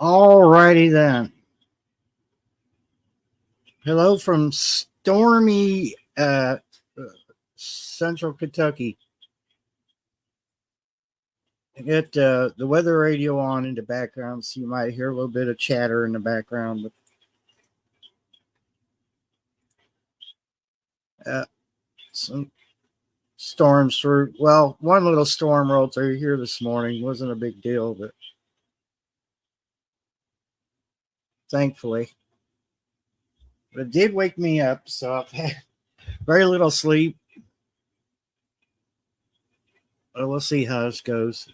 All righty then. Hello from stormy Central Kentucky. I get the weather radio on in the background, so you might hear a little bit of chatter in the background. But some storms through. Well, one little storm rolled through here this morning. Wasn't a big deal, but thankfully. But it did wake me up, so I've had very little sleep. But we'll see how this goes.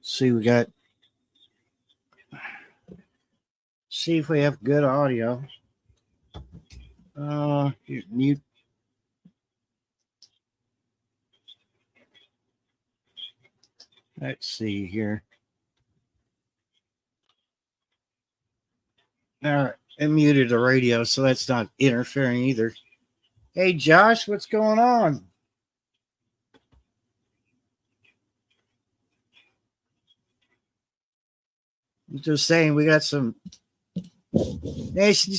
See, we got. See if we have good audio. Mute. Let's see here. All right, I muted the radio, so that's not interfering either. Hey, Josh, what's going on? I'm just saying we got some nasty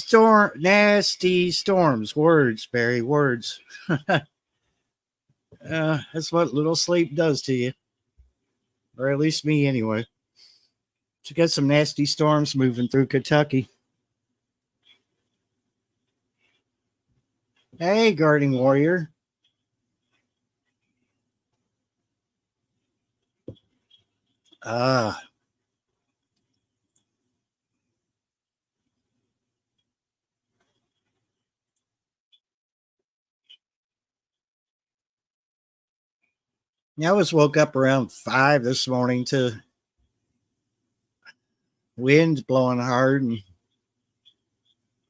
storms. Words, Barry. Words. That's what little sleep does to you, or at least me, anyway. So got some nasty storms moving through Kentucky. Hey, Guarding Warrior. Ah. I was woke up around 5 this morning to winds blowing hard and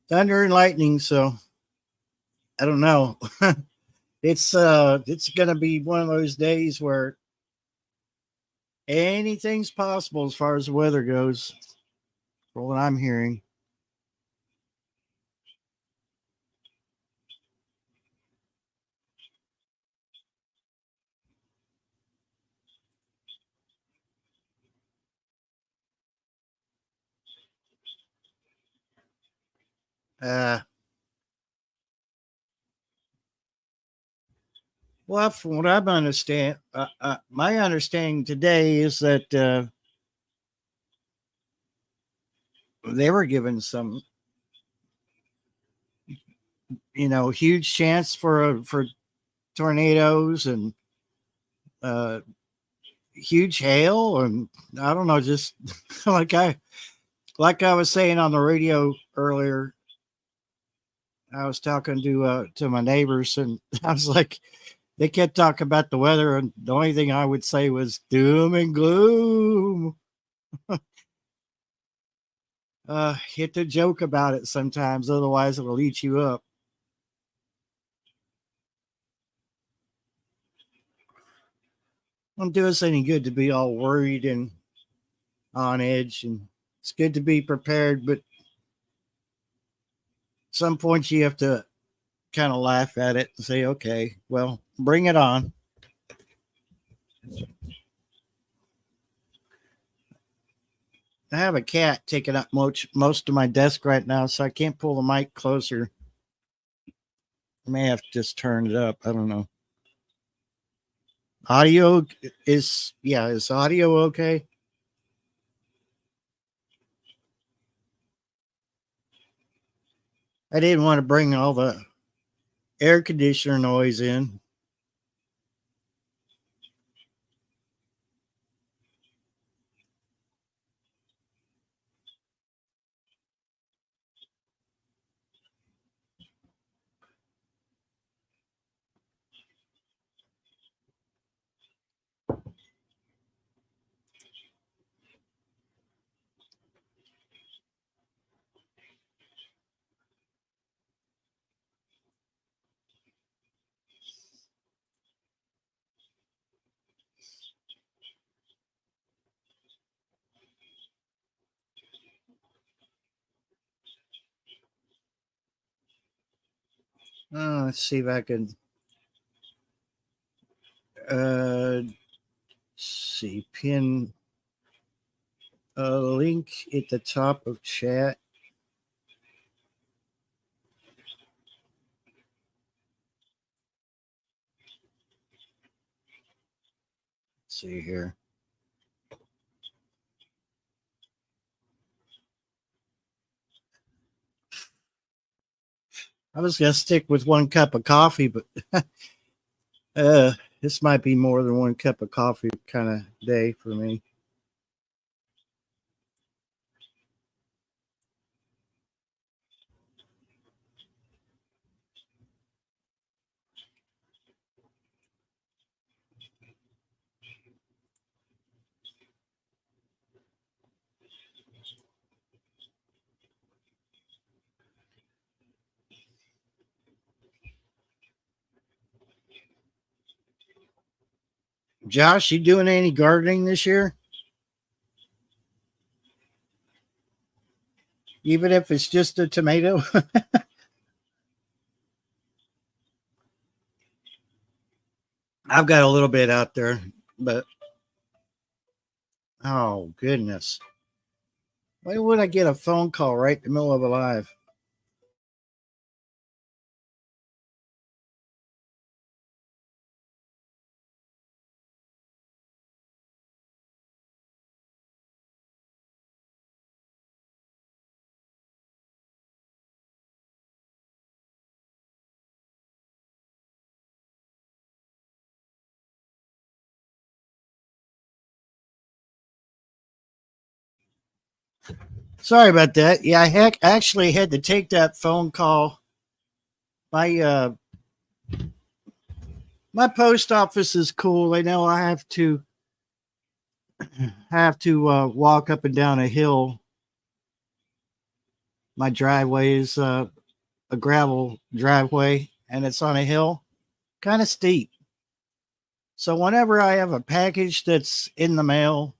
thunder and lightning. So I don't know. It's gonna be one of those days where anything's possible as far as the weather goes, for what I'm hearing. Uh, well, from what I'm understand, my understanding today is that they were given some, huge chance for tornadoes and uh, huge hail, and I don't know, just like I was saying on the radio earlier. I was talking to my neighbors, and I was like, they kept talking about the weather, and the only thing I would say was doom and gloom. Hit the joke about it sometimes, otherwise it'll eat you up. Won't do us any good to be all worried and on edge, and it's good to be prepared, but at some point you have to kind of laugh at it and say, okay, well, bring it on. I have a cat taking up most of my desk right now, so I can't pull the mic closer. I may have to just turn it up. I don't know. Audio is audio okay? I didn't want to bring all the air conditioner noise in. Let's see if I can uh see, pin a link at the top of chat. Let's see here. I was gonna stick with 1 cup of coffee, but this might be more than 1 cup of coffee kind of day for me. Josh, you doing any gardening this year? Even if it's just a tomato? I've got a little bit out there, but oh goodness. Why would I get a phone call right in the middle of a live? Sorry about that. Yeah, I actually had to take that phone call. My post office is cool. I know I have to walk up and down a hill. My driveway is a gravel driveway, and it's on a hill, kind of steep. So whenever I have a package that's in the mail,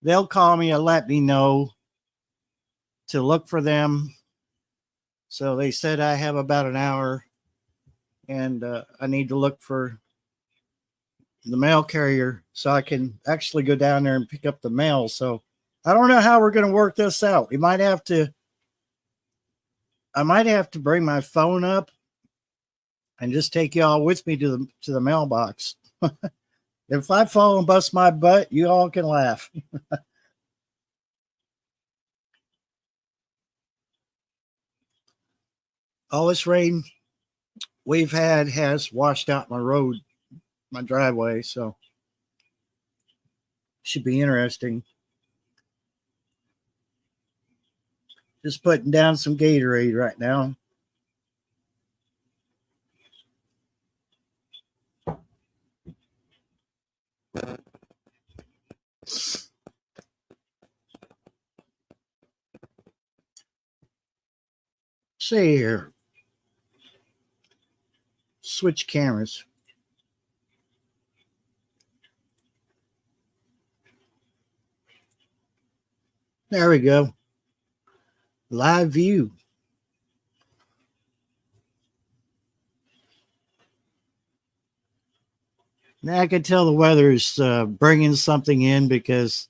they'll call me and let me know to look for them. So they said I have about an hour, and I need to look for the mail carrier so I can actually go down there and pick up the mail. So I don't know how we're going to work this out. I might have to bring my phone up and just take y'all with me to the mailbox. If I fall and bust my butt, you all can laugh. All this rain we've had has washed out my road, my driveway, so should be interesting. Just putting down some Gatorade right now. See here. Switch cameras. There we go. Live view. Now I can tell the weather is bringing something in because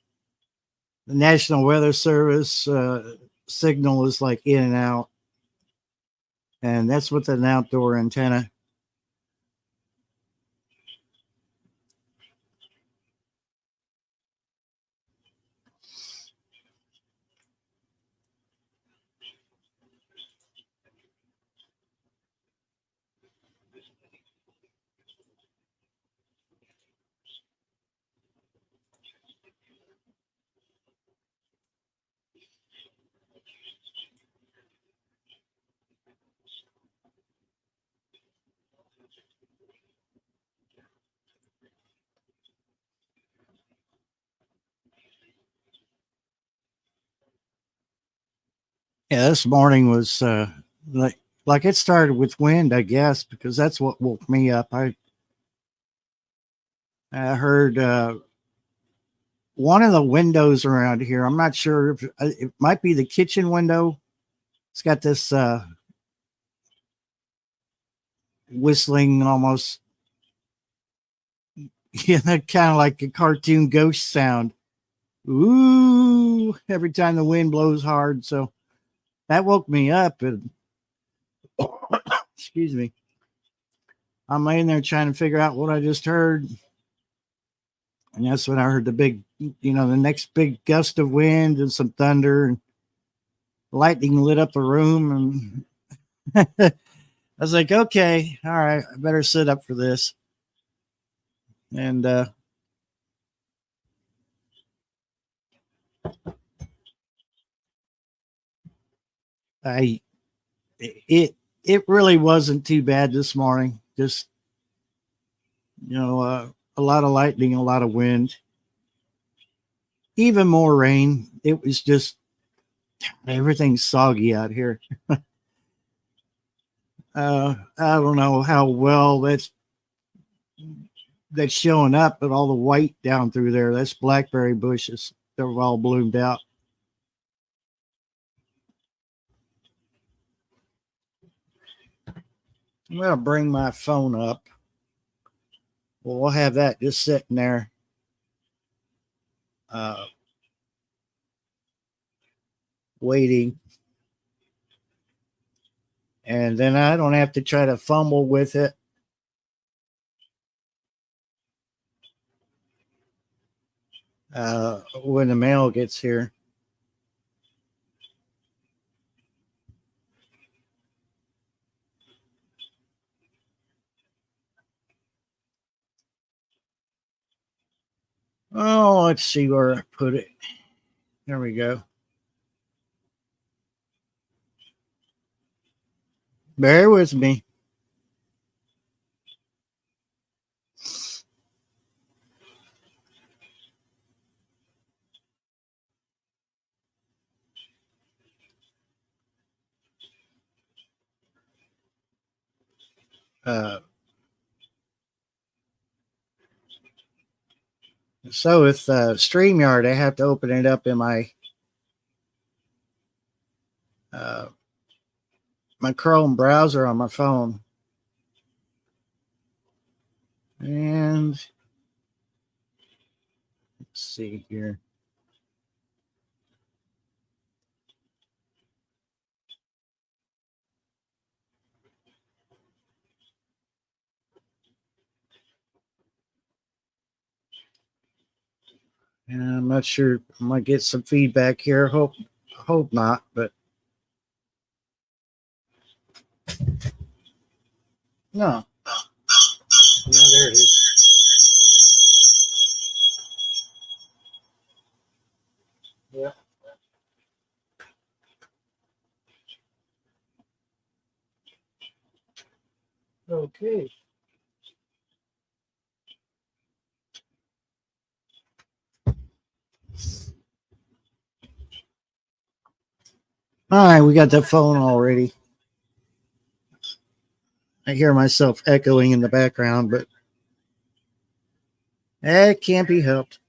the National Weather Service signal is like in and out. And that's with an outdoor antenna. Yeah, this morning was like it started with wind, I guess, because that's what woke me up. I heard one of the windows around here. I'm not sure if it might be the kitchen window. It's got this whistling almost, kind of like a cartoon ghost sound. Ooh, every time the wind blows hard. So that woke me up, and excuse me, I'm laying there trying to figure out what I just heard. And that's when I heard the the next big gust of wind and some thunder, and lightning lit up the room. And I was like, okay, all right, I better sit up for this. And I it really wasn't too bad this morning. Just a lot of lightning, a lot of wind, even more rain. It was just everything's soggy out here. I don't know how well that's showing up, but all the white down through there, that's blackberry bushes. They're all bloomed out. I'm gonna bring my phone up. Well, we'll have that just sitting there, uh, waiting, and then I don't have to try to fumble with it. When the mail gets here. Oh, let's see where I put it. There we go. Bear with me. Uh, so with StreamYard, I have to open it up in uh, my Chrome browser on my phone. And let's see here. And I'm not sure. I might get some feedback here. Hope not, but no. Yeah, there it is. Yeah. Okay. All right, we got the phone already. I hear myself echoing in the background, but it can't be helped.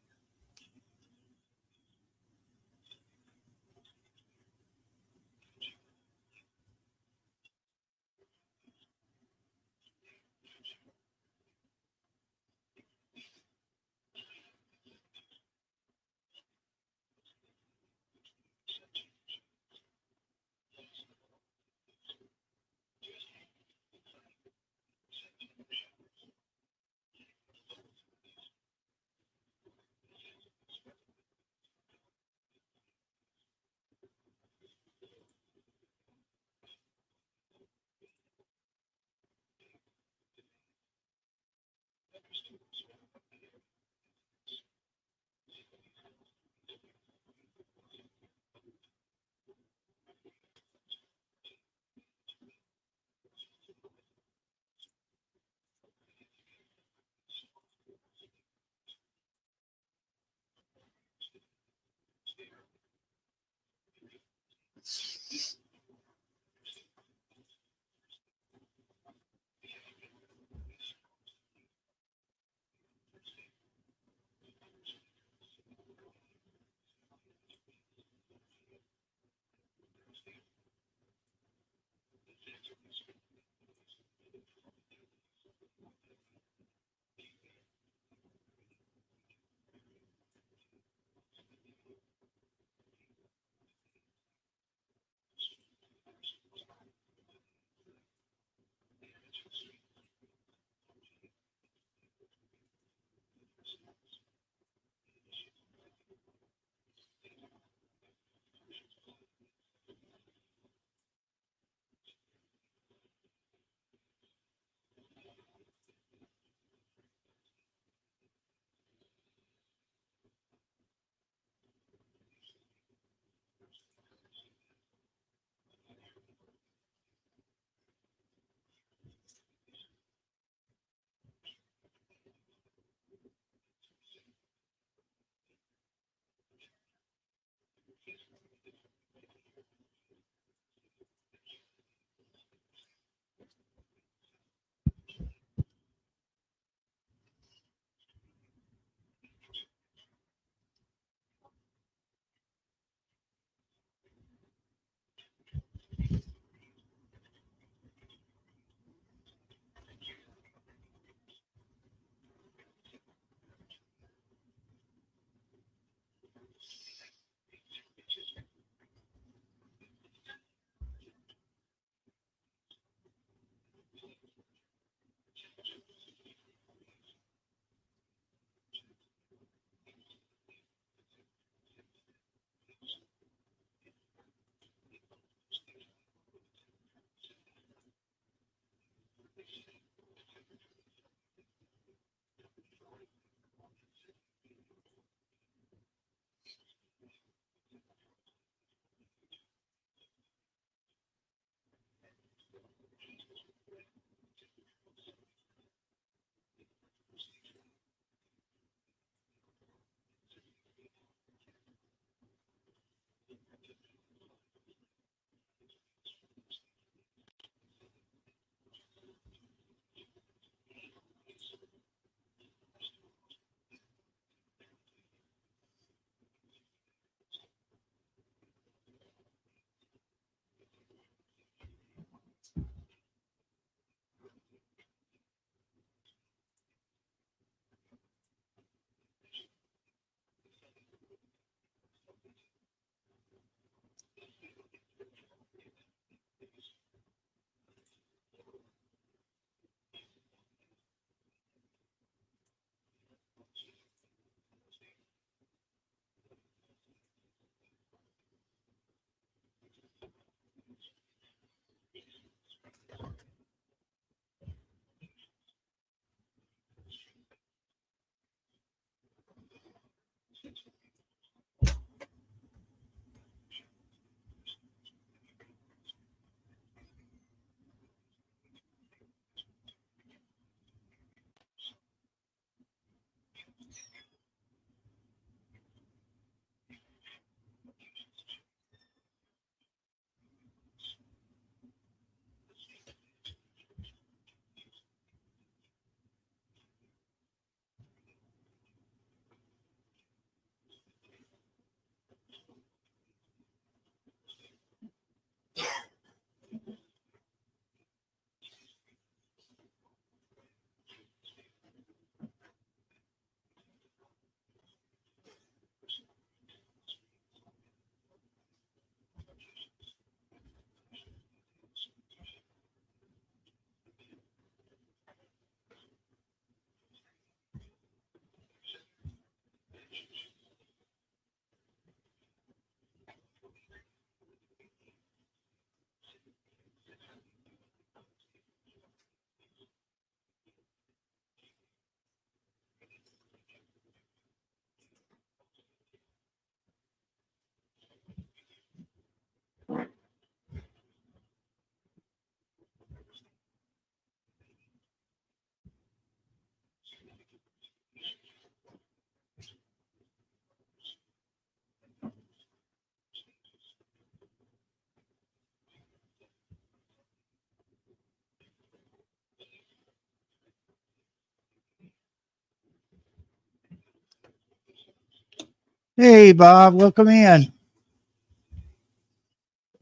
Hey, Bob, welcome in.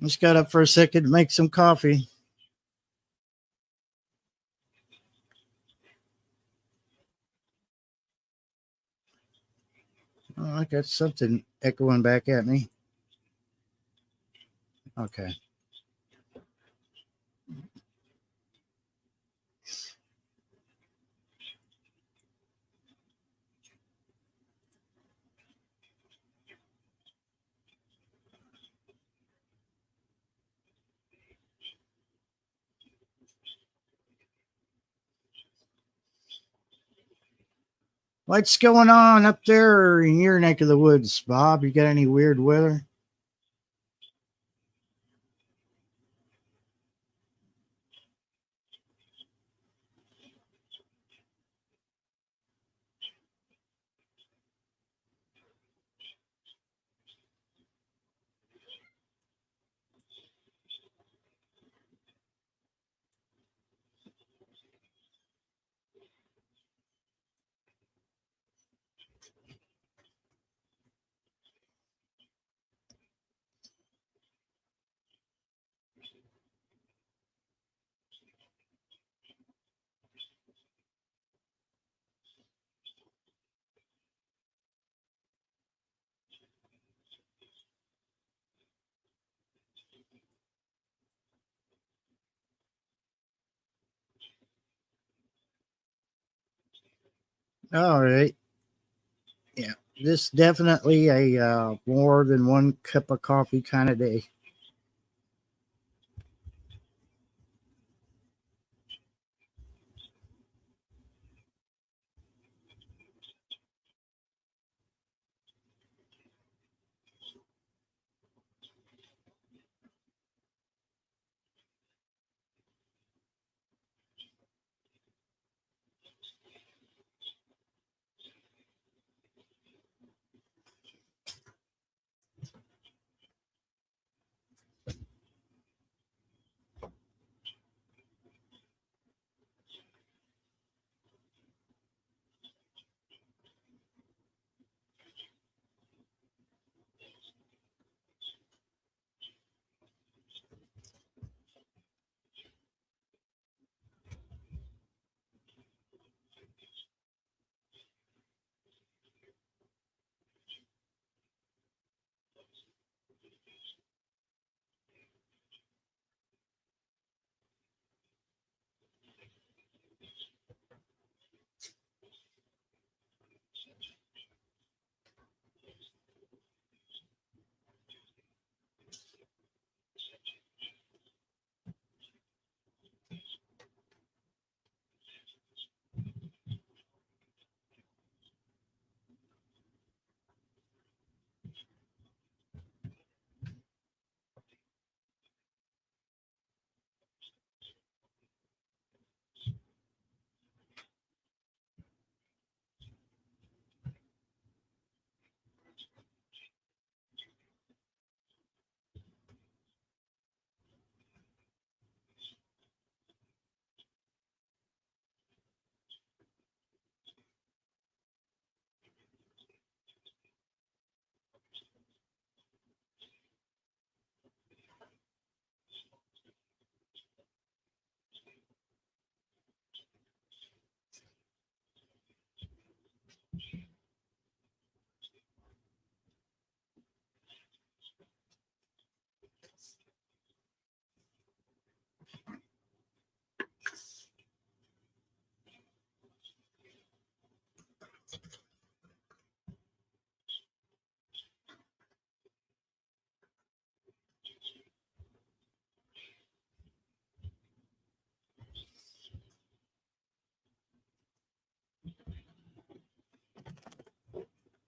Just got up for a second to make some coffee. Oh, I got something echoing back at me. Okay. What's going on up there in your neck of the woods, Bob? You got any weird weather? All right. Yeah. This definitely a more than one cup of coffee kind of day.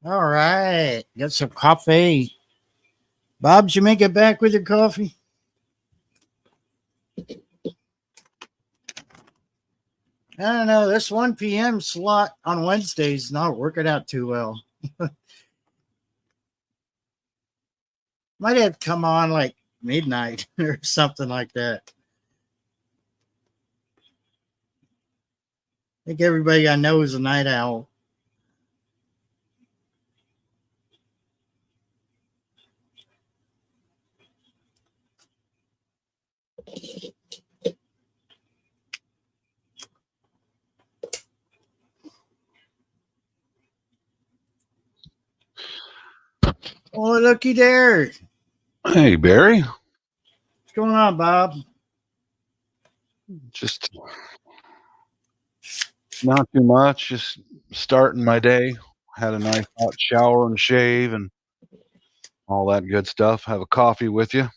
All right. Got some coffee. Bob, did you make it back with your coffee? I don't know. This 1 p.m. slot on Wednesdays not working out too well. Might have to come on like midnight or something like that. I think everybody I know is a night owl. Oh, looky there. Hey, Barry. What's going on, Bob? Just not too much. Just starting my day. Had a nice hot shower and shave and all that good stuff. Have a coffee with you.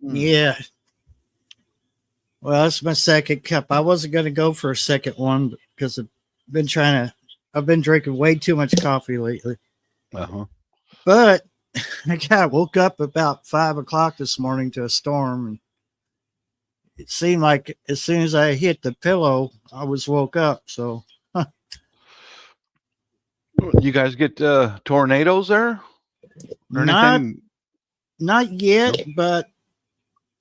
Mm. Yeah. Well, that's my second cup. I wasn't going to go for a second one because I've been drinking way too much coffee lately. Uh-huh. But I woke up about 5 o'clock this morning to a storm. And it seemed like as soon as I hit the pillow, I was woke up. So You guys get tornadoes there or not anything? not yet, No? but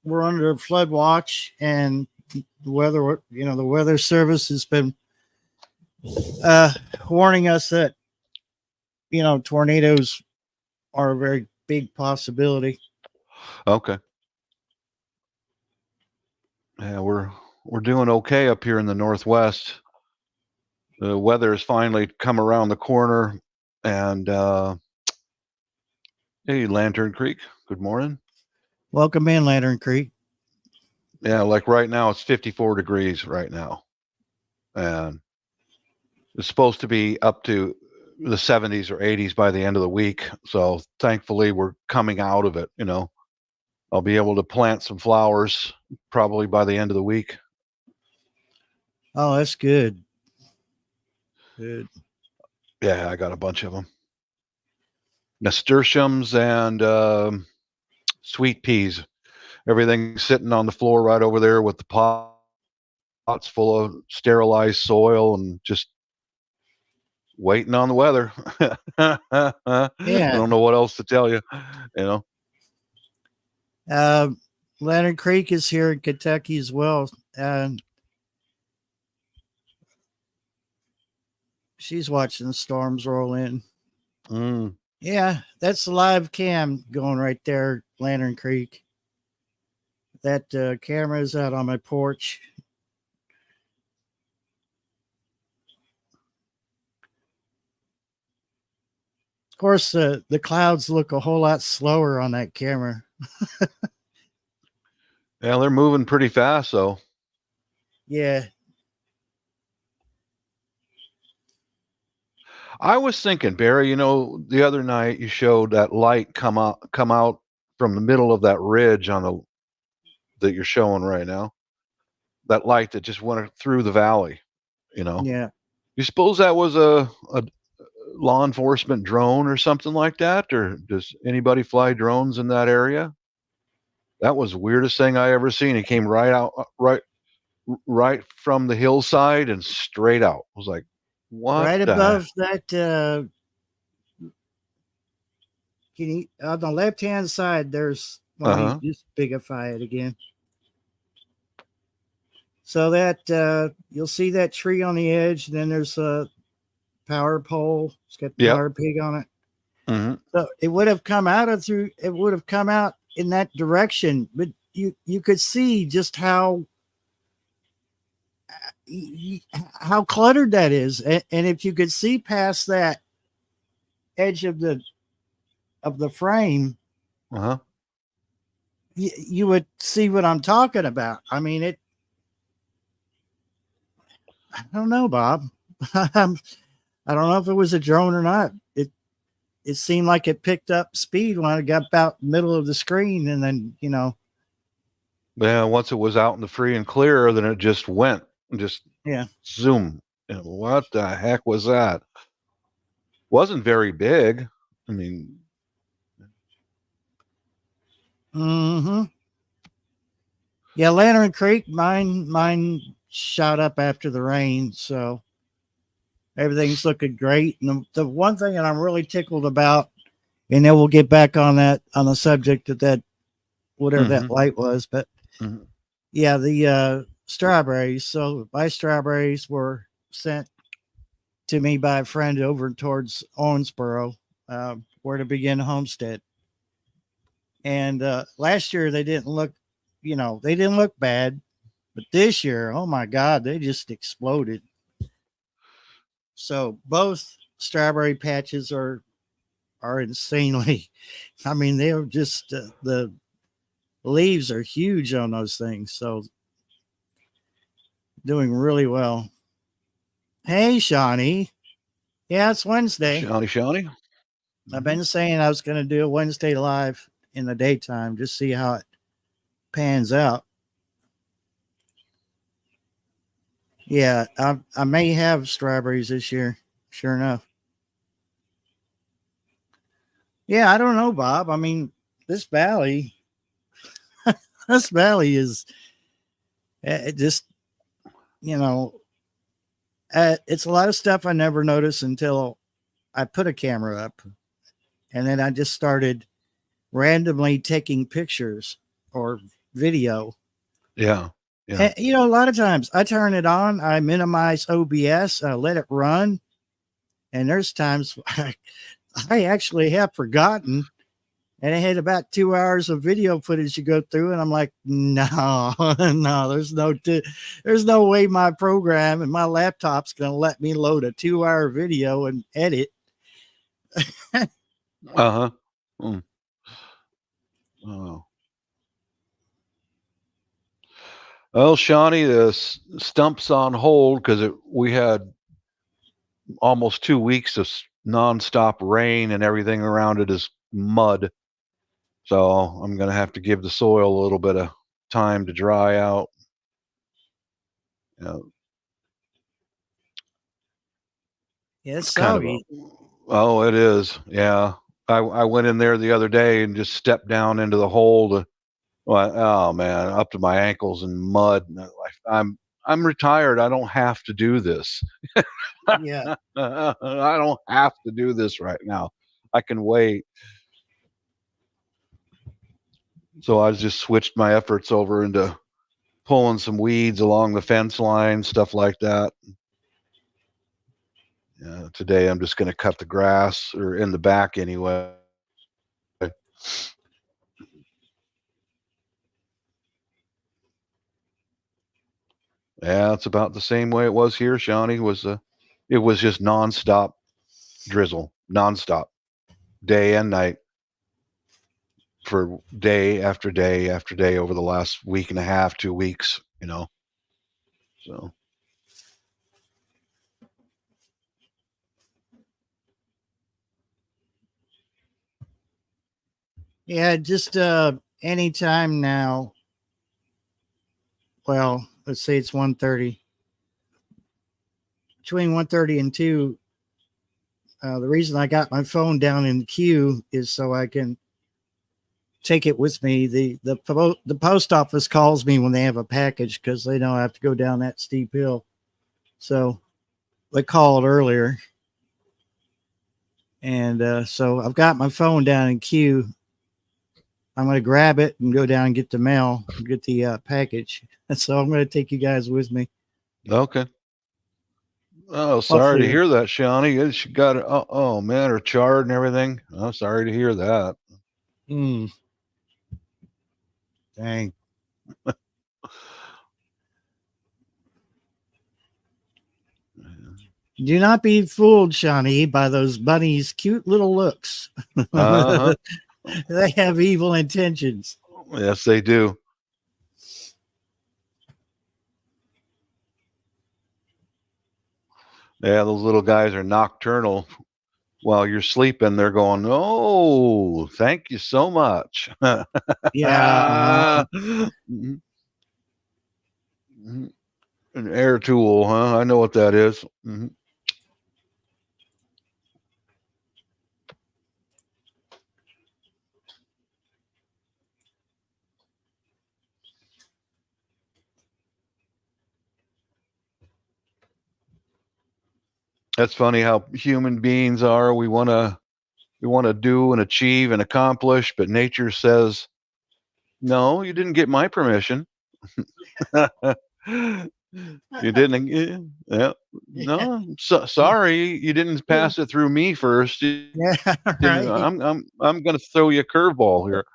we're under flood watch, and the weather. The weather service has been uh, warning us that tornadoes are a very big possibility. Okay. Yeah, we're doing okay up here in the Northwest. The weather has finally come around the corner, and hey, Lantern Creek. Good morning. Welcome in, Lantern Creek. Yeah, like right now it's 54 degrees right now. and it's supposed to be up to the 70s or 80s by the end of the week. So thankfully, we're coming out of it. I'll be able to plant some flowers probably by the end of the week. Oh, that's good. Good. Yeah, I got a bunch of them. Nasturtiums and sweet peas. Everything's sitting on the floor right over there with the pots full of sterilized soil and just waiting on the weather. I Yeah. don't know what else to tell you. You know. Leonard Creek is here in Kentucky as well. And she's watching the storms roll in. Mm. Yeah, that's the live cam going right there, Lantern Creek. That camera is out on my porch. Of course, the clouds look a whole lot slower on that camera. Yeah, they're moving pretty fast, though. Yeah. I was thinking, Barry, the other night you showed that light come out from the middle of that ridge that you're showing right now. That light that just went through the valley, Yeah. You suppose that was a law enforcement drone or something like that? Or does anybody fly drones in that area? That was the weirdest thing I ever seen. It came right out, right from the hillside and straight out. I was like, what Right the? above that, on the left hand side, there's, let me Uh-huh. just bigify it again. So that you'll see that tree on the edge, and then there's a power pole. It's got the Yep. power pig on it. Mm-hmm. So it would have come out in that direction, but you could see just how cluttered that is, and if you could see past that edge of the frame, Uh-huh. you would see what I'm talking about. I mean, I don't know, Bob. I don't know if it was a drone or not. It seemed like it picked up speed when it got about middle of the screen, and then Yeah, once it was out in the free and clear, then it just went, just yeah. zoom. What the heck was that? Wasn't very big. I mean, Mm-hmm. Yeah, Lantern Creek, mine shot up after the rain, so everything's looking great. And the one thing that I'm really tickled about, and then we'll get back on the subject of that whatever that light was, but yeah, the strawberries. So my strawberries were sent to me by a friend over towards Owensboro, where to begin homestead. And last year they didn't look bad, but this year, oh my God, they just exploded. So both strawberry patches are insanely. I mean, they're just the leaves are huge on those things. So doing really well. Hey, Shawnee. Yeah, it's Wednesday. Shawnee. I've been saying I was going to do a Wednesday live in the daytime, just see how it pans out. Yeah, I may have strawberries this year. Sure enough. Yeah, I don't know, Bob. I mean, this valley is just, it's a lot of stuff I never noticed until I put a camera up, and then I just started randomly taking pictures or video. Yeah. And, a lot of times I turn it on, I minimize OBS, I let it run, and there's times I actually have forgotten. And it had about 2 hours of video footage to go through, and I'm like, no, there's no way my program and my laptop's going to let me load a 2-hour video and edit. Uh-huh. Mm. Oh. Well, Shawnee, the stump's on hold because we had almost 2 weeks of nonstop rain and everything around it is mud. So I'm going to have to give the soil a little bit of time to dry out. You Yeah, it's it's kind of a, soggy. oh, it is. Yeah. I went in there the other day and just stepped down into the hole to, well, oh man, up to my ankles in mud. And I'm retired. I don't have to do this. Yeah. I don't have to do this right now. I can wait. So I just switched my efforts over into pulling some weeds along the fence line, stuff like that. Today I'm just going to cut the grass or in the back anyway. Yeah, it's about the same way it was here. Shawnee was it was just nonstop drizzle, nonstop, day and night for day after day after day over the last week and a half, 2 weeks. So Yeah, just anytime now. Well, let's say it's 1:30. Between 1:30 and 2, the reason I got my phone down in the queue is so I can take it with me. The post office calls me when they have a package because they know I have to go down that steep hill. So they called earlier, and so I've got my phone down in queue. I'm going to grab it and go down and get the mail, get the package. And so I'm going to take you guys with me. okay. Oh, sorry to Hopefully, hear that, Shawnee. She got it. Oh man, her charred and everything. I'm sorry to hear that. dang. Do not be fooled, Shawnee, by those bunnies' cute little looks. Uh huh. They have evil intentions. Yes, they do. Yeah, those little guys are nocturnal. While you're sleeping, they're going, "Oh, thank you so much." Yeah. Mhm, mhm. An air tool, huh? I know what that is. Mhm. That's funny how human beings are. We want to do and achieve and accomplish, but nature says, "No, you didn't get my permission." You didn't. Yeah. No, sorry, you didn't pass it through me first. Yeah, Didn't. right. I'm going to throw you a curveball here.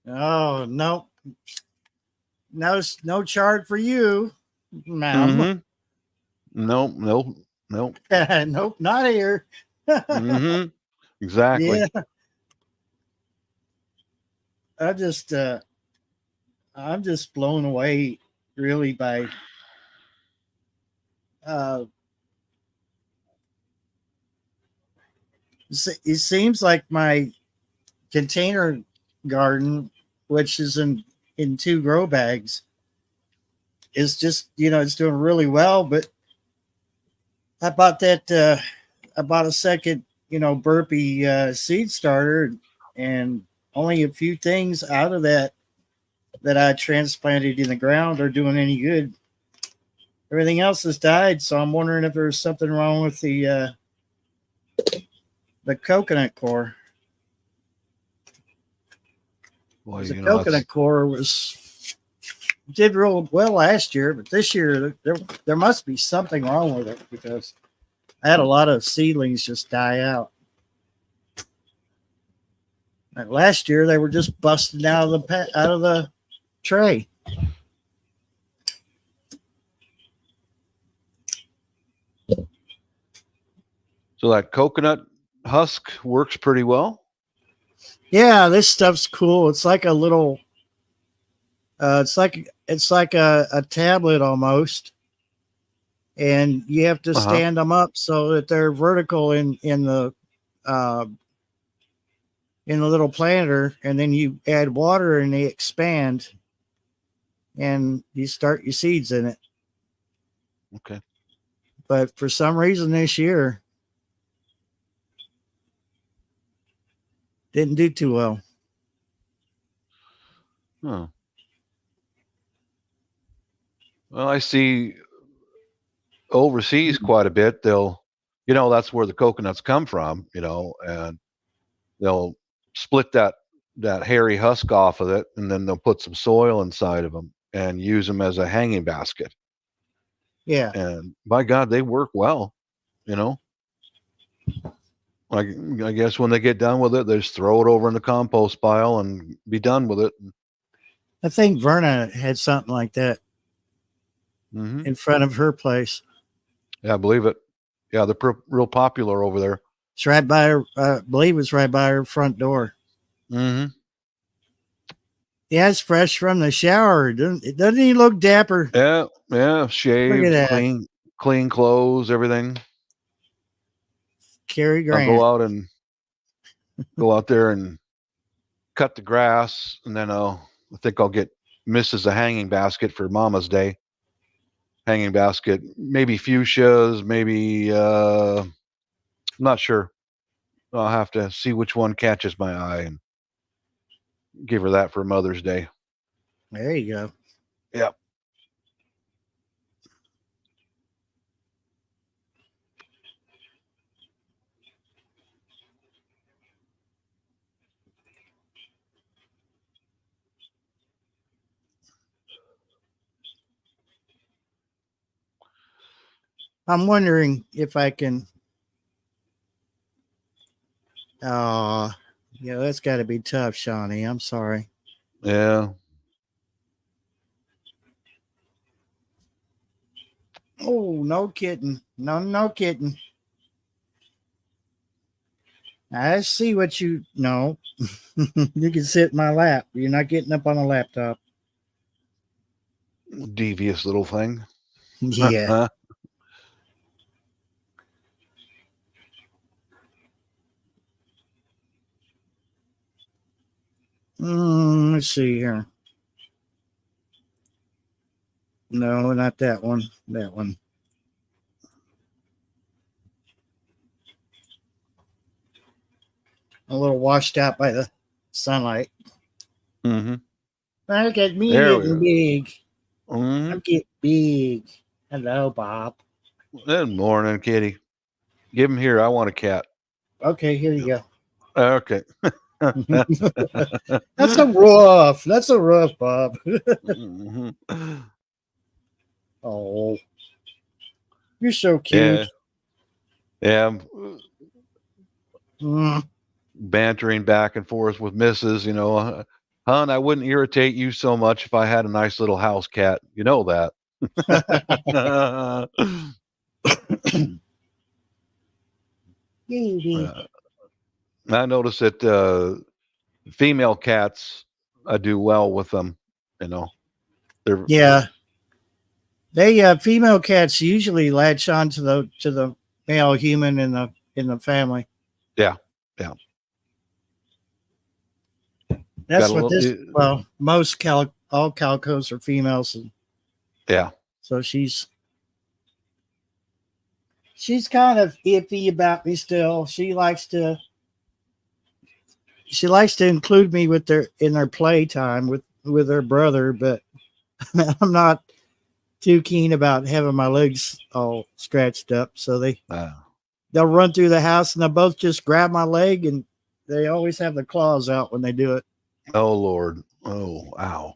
Oh, no. No chart for you, ma'am. Mm-hmm. Nope. Nope. Nope. Nope, not here. Mm-hmm. Exactly. Yeah, I just I'm just blown away really by uh it seems like my container garden, which is in two grow bags, is just, it's doing really well. But I bought that I bought a second, burpee seed starter, and only a few things out of that I transplanted in the ground are doing any good. Everything else has died, so I'm wondering if there's something wrong with the coconut core. Boy, The coconut core was did real well last year, but this year there must be something wrong with it because I had a lot of seedlings just die out. Like last year they were just busting out of the tray. so that coconut husk works pretty well. Yeah, this stuff's cool. It's like a little. It's like a tablet almost, and you have to Uh huh. stand them up so that they're vertical uh, in the little planter, and then you add water and they expand, and you start your seeds in it. Okay. But for some reason this year didn't do too well. Huh. Well, I see overseas quite a bit. They'll, that's where the coconuts come from, and they'll split that hairy husk off of it, and then they'll put some soil inside of them and use them as a hanging basket. Yeah, And by God, they work well. You know, like I guess when they get done with it, they just throw it over in the compost pile and be done with it. I think Verna had something like that Hmm. in front of her place. Yeah, I believe it. Yeah, they're real popular over there. It's right by her. I believe it's right by her front door. Hmm. Yeah, it's fresh from the shower. Doesn't he look dapper? Yeah, yeah, Look at shaved, that, clean clothes, everything. Cary I'll Grant. go out there and cut the grass, and then I think I'll get Mrs. a hanging basket for Mama's Day. Hanging basket, maybe fuchsias, maybe I'm not sure. I'll have to see which one catches my eye and give her that for Mother's Day. There you go. Yep. I'm wondering if I can. Oh, yeah, that's got to be tough, Shawnee. I'm sorry. Yeah. Oh, no kidding. No, no kidding. I see what you know. You can sit in my lap. You're not getting up on a laptop. Devious little thing. Yeah. Let's see here. No, not that one. That one. A little washed out by the sunlight. Hmm. Look at me There we getting go. big. Hmm. I'm getting big. Hello, Bob. Good morning, kitty. Give him here. I want a cat. Okay, here you go. Okay. That's a rough. That's a rough, Bob. Mhm. Oh, you're so Yeah. cute. Yeah. Mm. Bantering back and forth with Mrs. Hon, I wouldn't irritate you so much if I had a nice little house cat. You know that. Baby. I notice that female cats, I do well with them. You know, they're Yeah, they female cats usually latch on to the male human in the family. yeah, yeah. Got That's a what little, this. Well, most all calicos are females, and yeah. so she's kind of iffy about me still. She likes to include me with their in their playtime with her brother, but I'm not too keen about having my legs all scratched up. So Uh, they'll run through the house and they'll both just grab my leg, and they always have the claws out when they do it. oh Lord, oh ow.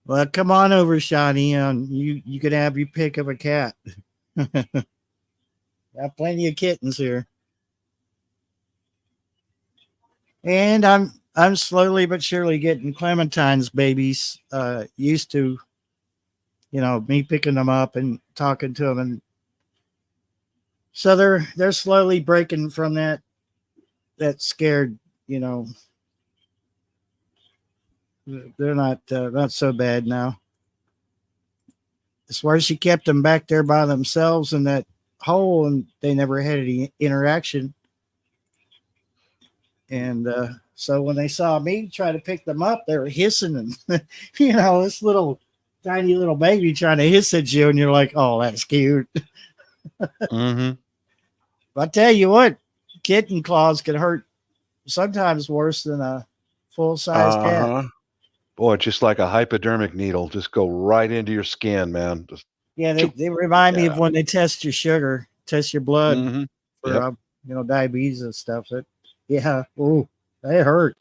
Well, come on over, Shawnee, and you can have your pick of a cat. Got plenty of kittens here, and I'm slowly but surely getting Clementine's babies used to me picking them up and talking to them, and so they're slowly breaking from that that scared, they're not so bad now. As far as she kept them back there by themselves in that hole, and they never had any interaction. And so when they saw me try to pick them up, they were hissing, and this little tiny little baby trying to hiss at you, and you're like, "Oh, that's cute." Mm-hmm. I tell you what, kitten claws can hurt sometimes worse than a full size cat. Uh-huh. Boy, just like a hypodermic needle, just go right into your skin, man. Just Yeah, they remind me of yeah. when they test your sugar, test your blood Mm-hmm. for Yep. diabetes and stuff. Oh, they hurt.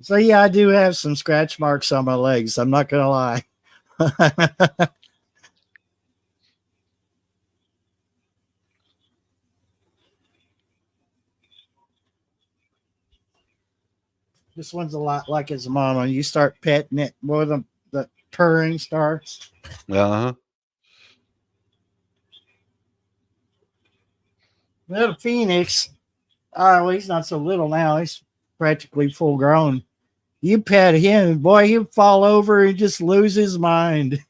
So yeah, I do have some scratch marks on my legs. I'm not gonna lie. This one's a lot like his mama. You start petting it, boy, the purring starts. Uh-huh. Little Phoenix, well, he's not so little now. He's practically full grown. You pet him, boy, he'll fall over and just lose his mind.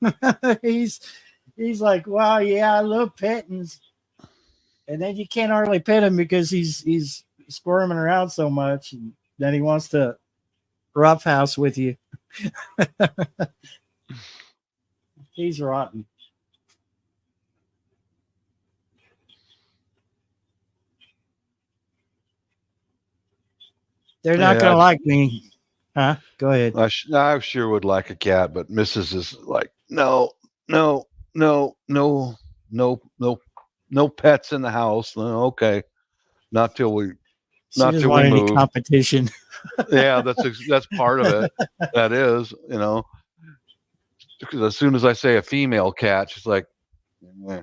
he's he's like, wow, yeah, I love petting. And then you can't hardly pet him because he's squirming around so much, and then he wants to roughhouse with you. He's rotten. They're not Yeah, gonna like me, huh? Go ahead. I sure would like a cat, but Mrs. is like, no, no, no, no, no, no, no pets in the house. No, okay, not till we, She not doesn't till we want any move. competition. Yeah, that's part of it. That is, because as soon as I say a female cat, she's like, "Eh."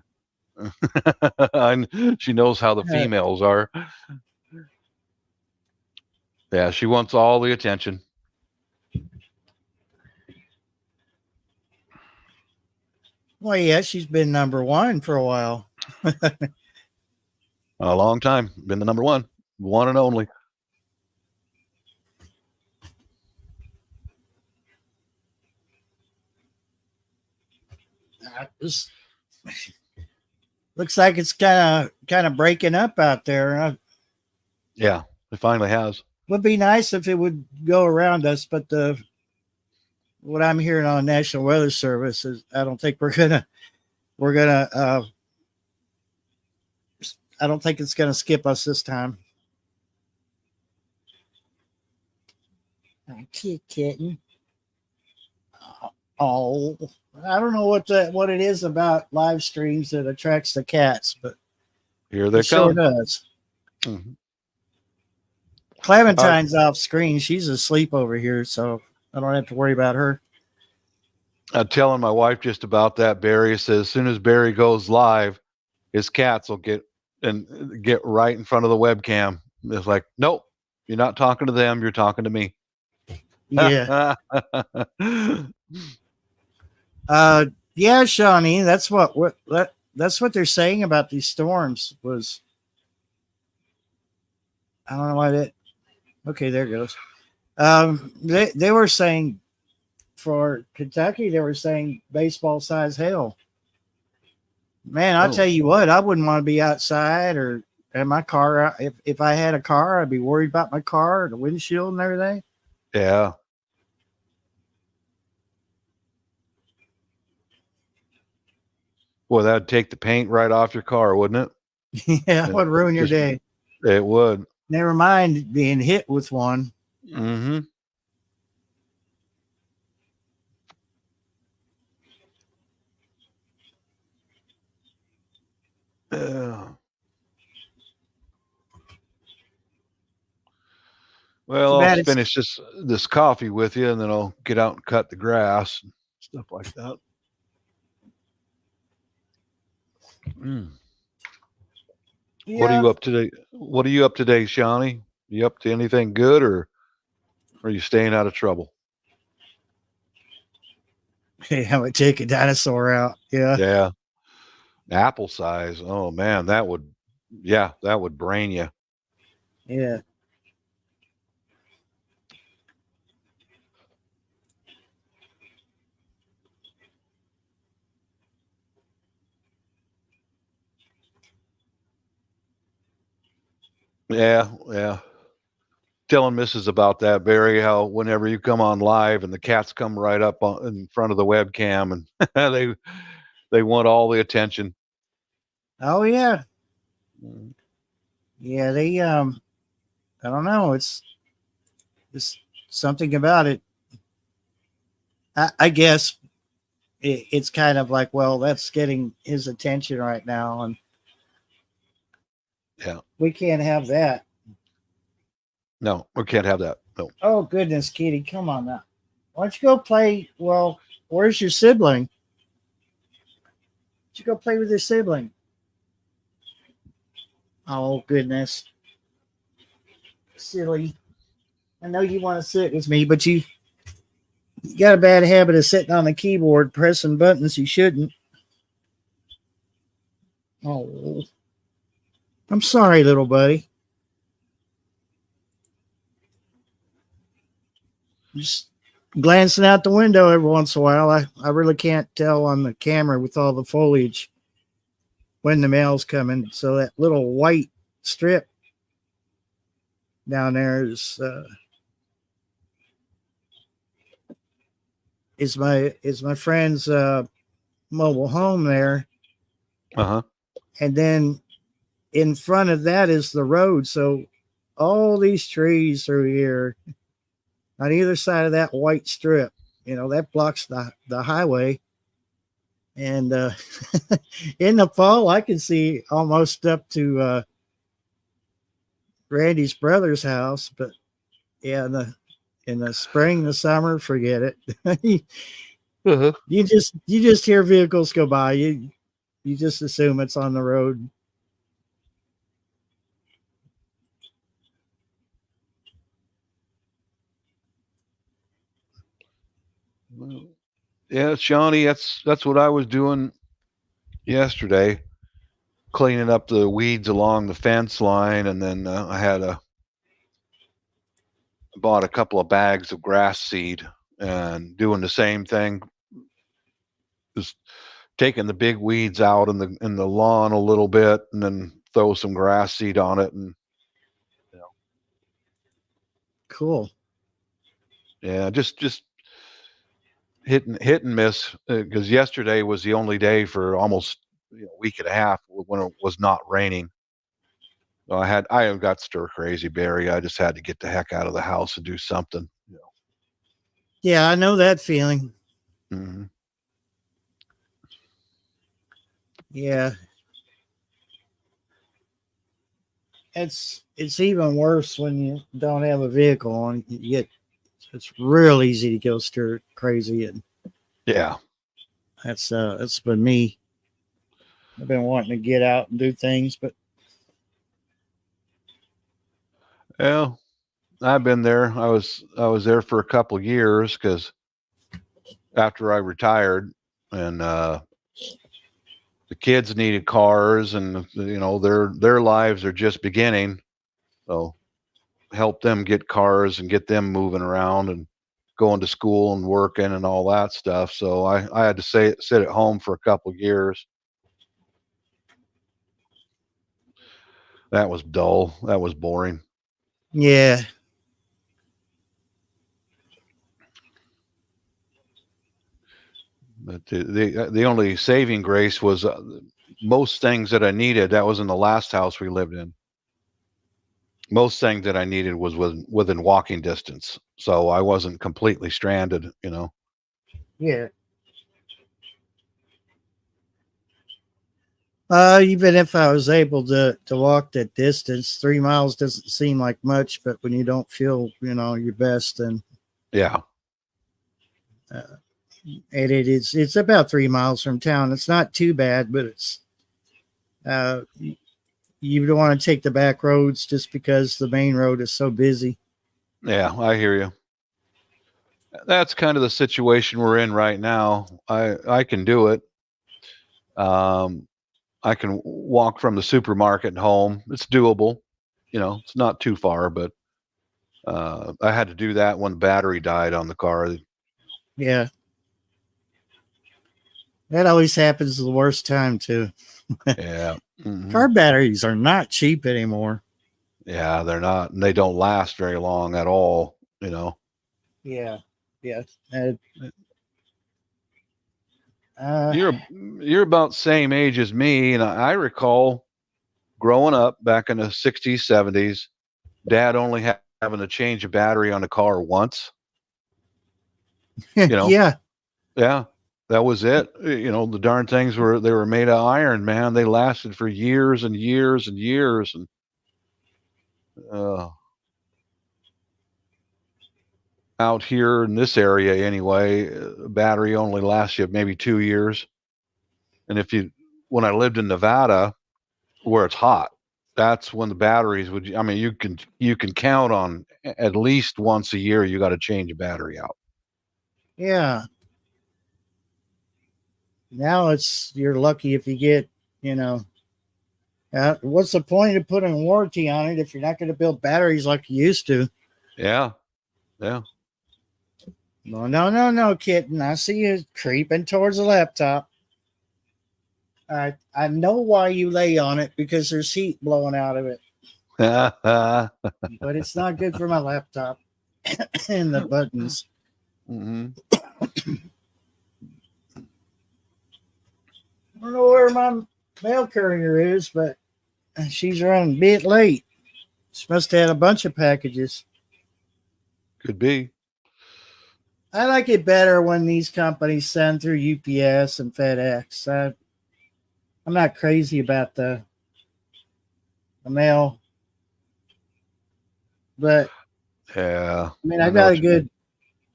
and she knows how the females are. Yeah, she wants all the attention. Well, yeah, she's been number one for a while. A long time, been the number one and only. This looks like it's kind of breaking up out there. Yeah, it finally has. Would be nice if it would go around us, but what I'm hearing on National Weather Service is I don't think we're gonna I don't think it's gonna skip us this time. Kitten. Oh, I don't know what it is about live streams that attracts the cats, but Here they it sure come. does. Mm-hmm. Clementine's off screen. She's asleep over here, so I don't have to worry about her. I'm telling my wife just about that. Barry says as soon as Barry goes live, his cats will get right in front of the webcam. It's like, nope, you're not talking to them. You're talking to me. Yeah. Yeah, Shawnee, that's that's what they're saying about these storms was. I don't know why that. Okay, there it goes. They were saying for Kentucky, they were saying baseball size hail. Man, I'll tell you what, I wouldn't want to be outside or in my car. If I had a car, I'd be worried about my car, the windshield, and everything. Yeah. Well, that'd take the paint right off your car, wouldn't it? Yeah, it would ruin your day. It would. Never mind being hit with one. Mm-hmm. Well, I'll finish this coffee with you, and then I'll get out and cut the grass and stuff like that. Mm. Yeah. What are you up today? What are you up today, Shawnee? You up to anything good, or are you staying out of trouble? Hey, I would take a dinosaur out. Yeah. Yeah. Apple size. Oh man, that would brain you. Yeah. Yeah, yeah. Telling Mrs. about that, Barry, how whenever you come on live and the cats come right up in front of the webcam and they want all the attention. Oh yeah, Mm. yeah. They I don't know. It's something about it. I guess it's kind of like, well, that's getting his attention right now, and Yeah. we can't have that. No, we can't have that. No. Oh goodness, Kitty, come on now. Why don't you go play? Well, where's your sibling? Why don't you go play with your sibling? Oh goodness, silly. I know you want to sit with me, but you got a bad habit of sitting on the keyboard pressing buttons you shouldn't. Oh, I'm sorry, little buddy. Just glancing out the window every once in a while. I really can't tell on the camera with all the foliage when the mail's coming. So that little white strip down there is my friend's mobile home there, Uh-huh. and then in front of that is the road. So all these trees through here on either side of that white strip, that blocks the highway. And in the fall, I can see almost up to Randy's brother's house. But yeah, in the spring, the summer, forget it. Uh-huh. You just hear vehicles go by. You just assume it's on the road. Well, yeah, Shawnee, that's what I was doing yesterday, cleaning up the weeds along the fence line, and then I had bought a couple of bags of grass seed and doing the same thing, just taking the big weeds out in the lawn a little bit, and then throw some grass seed on it, and you know, Cool. yeah, just hit and miss because yesterday was the only day for almost a week and a half when it was not raining. So I got stir crazy, Barry. I just had to get the heck out of the house and do something. Yeah, I know that feeling. Mhm. Yeah, it's even worse when you don't have a vehicle on. It's real easy to go stir crazy, and Yeah. that's been me. I've been wanting to get out and do things, but Well, I've been there. I was there for a couple years because after I retired, and the kids needed cars, and their lives are just beginning. So help them get cars and get them moving around and going to school and working and all that stuff. So I had to sit at home for a couple of years. That was dull. That was boring. yeah, But the only saving grace was most things that I needed. That was in the last house we lived in. Most things that I needed was within walking distance, so I wasn't completely stranded. yeah. Even if I was able to walk that distance, 3 miles doesn't seem like much, but when you don't feel your best, then Yeah, uh, and it's about 3 miles from town. It's not too bad, but it's uh, you don't want to take the back roads just because the main road is so busy. yeah, I hear you. That's kind of the situation we're in right now. I can do it. Um, I can walk from the supermarket home. It's doable. It's not too far, but I had to do that when the battery died on the car. Yeah, that always happens the worst time too. Yeah. Hmm. Car batteries are not cheap anymore. Yeah, they're not, and they don't last very long at all. Yeah, yeah. Uh, You're about the same age as me, and I recall growing up back in the 60s, 70s, dad only having to change a battery on a car once. You know, yeah, yeah, that was it. The darn things they were made of iron, man. They lasted for years and years and years, and uh, out here in this area anyway, a battery only lasts you maybe 2 years. And when I lived in Nevada, where it's hot, that's when the batteries would. I mean, you can count on at least once a year you got to change a battery out. yeah. Now you're lucky if you get, you know, what's the point of putting a warranty on it if you're not going to build batteries like you used to? Yeah, yeah. No, no, no, no, kitten. I see you creeping towards the laptop. I know why you lay on it because there's heat blowing out of it, but it's not good for my laptop and the buttons. hmm I don't know where my mail courier is, but she's running a bit late. She must have had a bunch of packages. Could be. I like it better when these companies send through UPS and FedEx. I'm not crazy about the mail, but Yeah, I mean, I I've know got what you mean.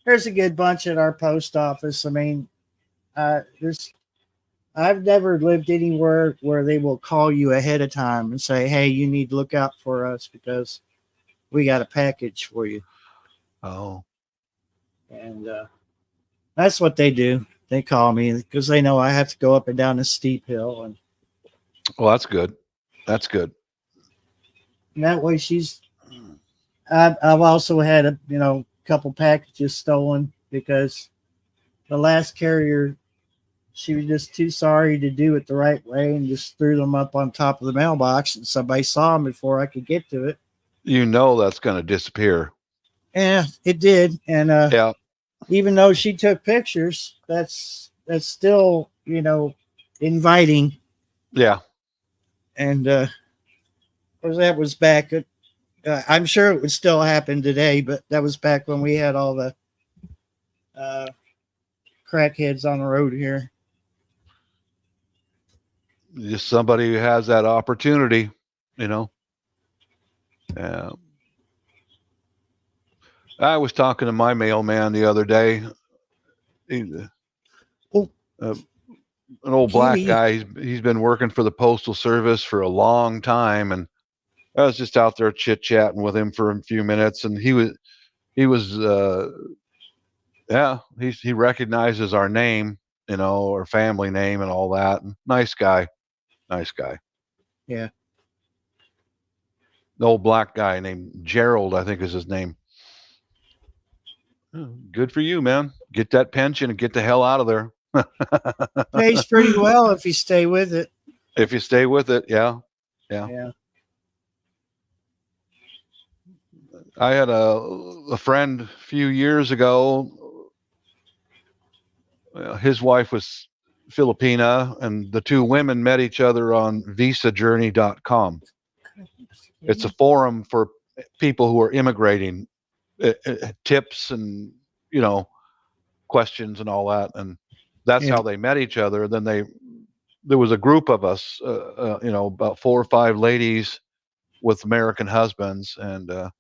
there's a good bunch at our post office. I mean, there's I've never lived anywhere where they will call you ahead of time and say, "Hey, you need to look out for us because we got a package for you." Oh, And that's what they do. They call me because they know I have to go up and down a steep hill, well, that's good. That's good. and that way I've also had a couple packages stolen because the last carrier, she was just too sorry to do it the right way and just threw them up on top of the mailbox, and somebody saw them before I could get to it. That's going to disappear. Yeah, it did. And Yeah, even though she took pictures, that's still inviting. yeah. And of course, that was back. I'm sure it would still happen today, but that was back when we had all the uh, crackheads on the road here. Just somebody who has that opportunity. You know. Yeah. I was talking to my mailman the other day. He's Oh, uh, an old black kitty. guy. He's been working for the postal service for a long time, and I was just out there chit chatting with him for a few minutes, and he was yeah, he recognizes our name, our family name and all that. And nice guy, nice guy. Yeah. The old black guy named Gerald, I think is his name. Oh, good for you, man. Get that pension and get the hell out of there. Pays pretty well if you stay with it. If you stay with it, yeah, yeah. Yeah. I had a friend a few years ago. His wife was Filipina, and the two women met each other on visajourney.com. It's a forum for people who are immigrating, tips and you know questions and all that, and that's Yeah. how they met each other. Then there was a group of us, about 4 or 5 ladies with American husbands, and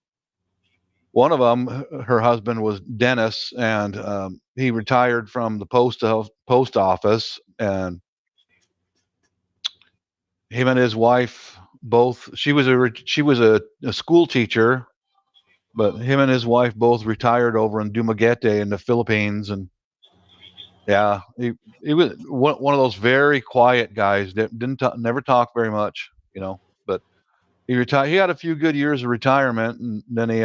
one of them, her husband was Dennis, and he retired from the post office, and him and his wife both. She was a school teacher, but him and his wife both retired over in Dumaguete in the Philippines, and yeah, he was one of those very quiet guys that never talk very much, but he retired. He had a few good years of retirement, and then he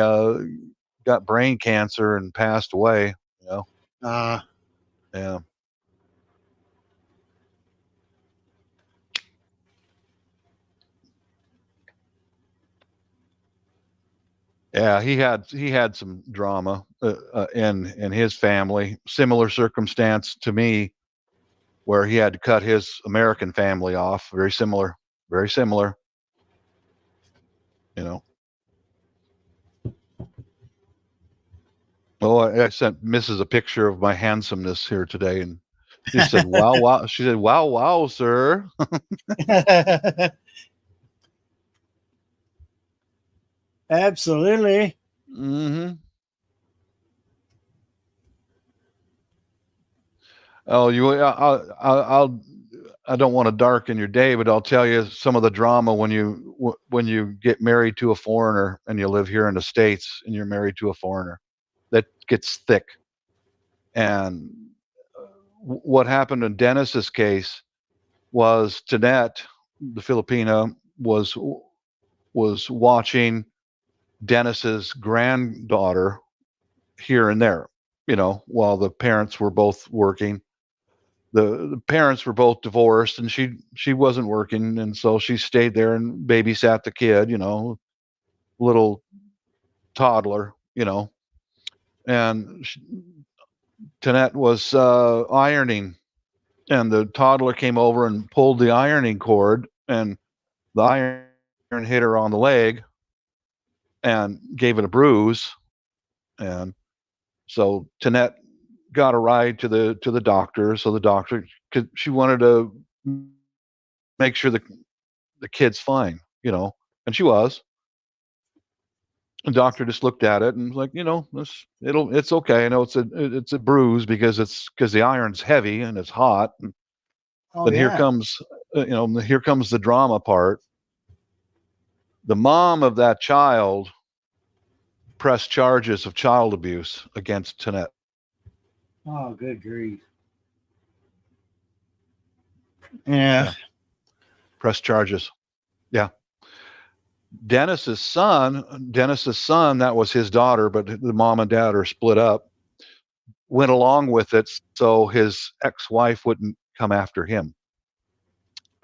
got brain cancer and passed away. You know, Uh, yeah. Yeah, he had some drama in his family. Similar circumstance to me, where he had to cut his American family off. Very similar, very similar. You know. Well, I sent Mrs. a picture of my handsomeness here today, and she said, "Wow, wow." She said, "Wow, wow, sir." Absolutely. Hmm. Oh, I don't want to darken your day, but I'll tell you some of the drama when you get married to a foreigner and you live here in the States and you're married to a foreigner. That gets thick. And what happened in Dennis's case was Tanette, the Filipina, was watching Dennis's granddaughter here and there, while the parents were both working. The parents were both divorced, and she wasn't working, and so she stayed there and babysat the kid, little toddler, and Tanette was ironing, and the toddler came over and pulled the ironing cord, and the iron hit her on the leg and gave it a bruise, and so Tanette got a ride to the doctor. So the doctor, she wanted to make sure the kid's fine, and she was. The doctor just looked at it and was like, it's okay. I know it's a bruise because the iron's heavy and it's hot. And Oh then yeah. here comes the drama part. The mom of that child pressed charges of child abuse against Tanette. Oh, good grief. Yeah. Yeah, pressed charges. Yeah. Dennis's son, that was his daughter, but the mom and dad are split up, went along with it so his ex-wife wouldn't come after him.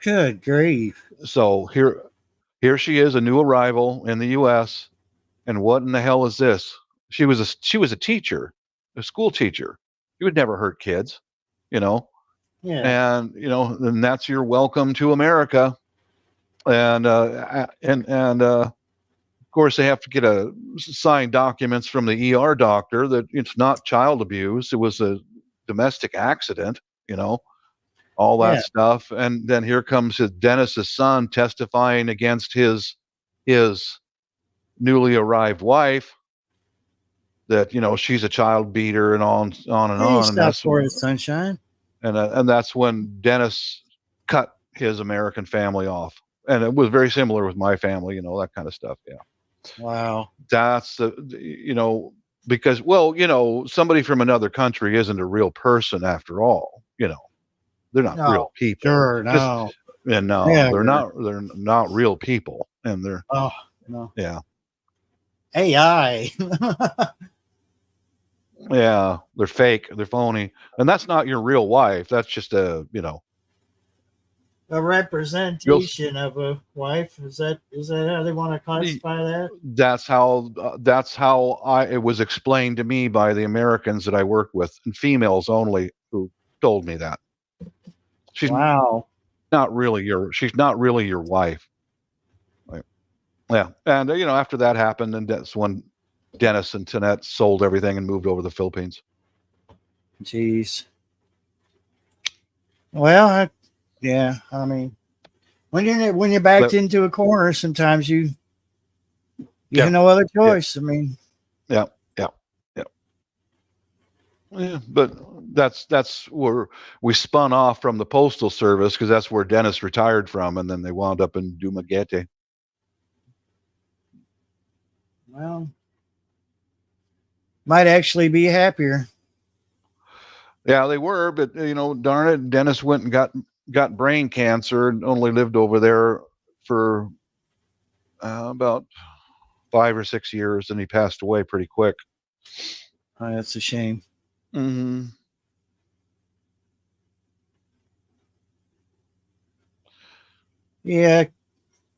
Good grief. So here she is, a new arrival in the US, and what in the hell is this? She was a teacher, a school teacher. She would never hurt kids, you know. Yeah. And that's your welcome to America. And of course, they have to get a signed documents from the ER doctor that it's not child abuse. It was a domestic accident, all that Yeah. stuff. And then here comes Dennis's son testifying against his newly arrived wife that she's a child beater and on and Hey, on. And stop that's for it, sunshine. and that's when Dennis cut his American family off. And it was very similar with my family, that kind of stuff. Yeah. Wow. That's because, well, somebody from another country isn't a real person after all. They're not No. real people. Sure. Just No. and no, they're Never. not. They're not real people, and they're Oh no. yeah, AI. yeah, they're fake. They're phony, and that's not your real wife. That's just A real. representation of a wife. Is that how they want to classify that? That's how it was explained to me by the Americans that I work with, and females only, who told me that she's Wow. she's not really your wife. Right. Yeah, and after that happened, and that's when Dennis and Tanette sold everything and moved over to the Philippines. Jeez. Well, yeah. I mean, when you're backed But into a corner, sometimes you yeah, have no other yeah, choice. I mean, yeah, yeah, yeah. Yeah, but that's where we spun off from the postal service, because that's where Dennis retired from, and then they wound up in Dumaguete. well, might actually be happier. Yeah, they were, but darn it, Dennis went and got brain cancer and only lived over there for about 5 or 6 years, and he passed away pretty quick. Oh, that's a shame. Hmm. Yeah.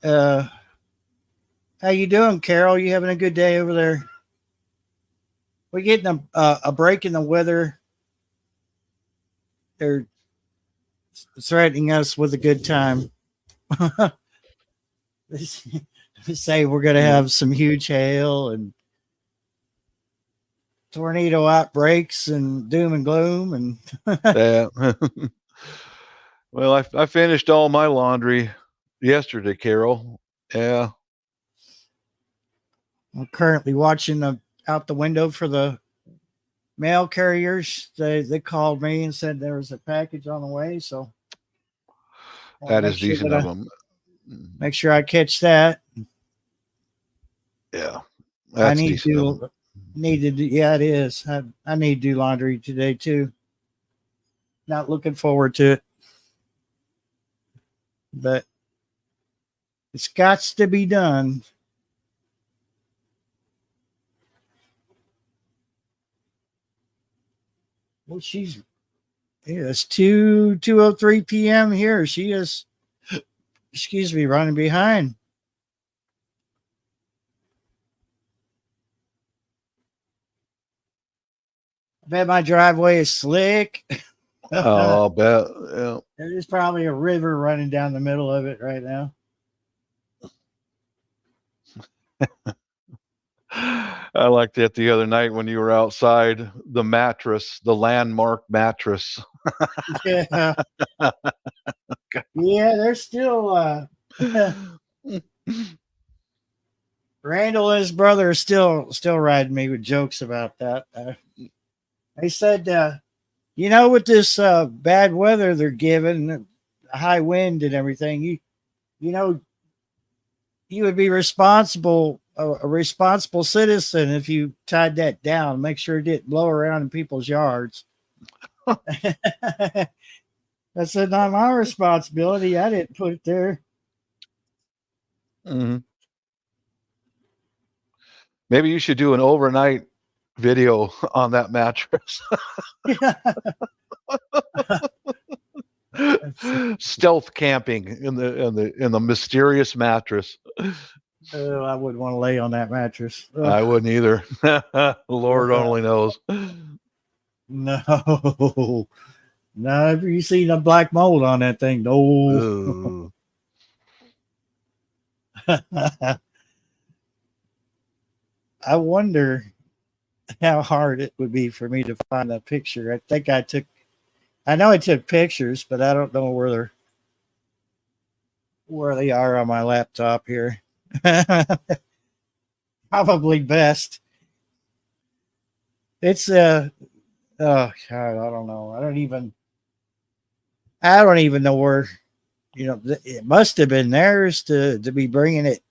Uh, How you doing, Carol? You having a good day over there? We're getting a break in the weather. They're threatening us with a good time. They say we're going to have some huge hail and tornado outbreaks and doom and gloom. And Yeah. Well, I finished all my laundry yesterday, Carol. Yeah. I'm currently watching out the window for the mail carriers. They called me and said there was a package on the way. So I'll That is decent of them. make sure I catch that. Yeah. I That's decent of them. need to do, yeah, it is. I need to do laundry today too. Not looking forward to it, but it's got to be done. Well, it's 2:03 p.m. here. She is, excuse me, running behind. I bet my driveway is slick. Oh, I'll bet. Yeah. There's probably a river running down the middle of it right now. I liked it the other night when you were outside. The mattress, the landmark mattress. Yeah, yeah. There's still Randall and his brother are still riding me with jokes about that. They said, with this bad weather they're giving, high wind and everything, you know, you would be a responsible citizen if you tied that down, make sure it didn't blow around in people's yards. I said, not my responsibility. I didn't put it there. Mm-hmm. Maybe you should do an overnight video on that mattress. Stealth camping in the mysterious mattress. I wouldn't want to lay on that mattress. I wouldn't either. Lord only knows. No. No, have you seen a black mold on that thing? No. I wonder how hard it would be for me to find that picture. I know I took pictures, but I don't know where they are on my laptop here. Probably best. It's oh God, I don't know. I don't even know where, it must have been theirs to be bringing it.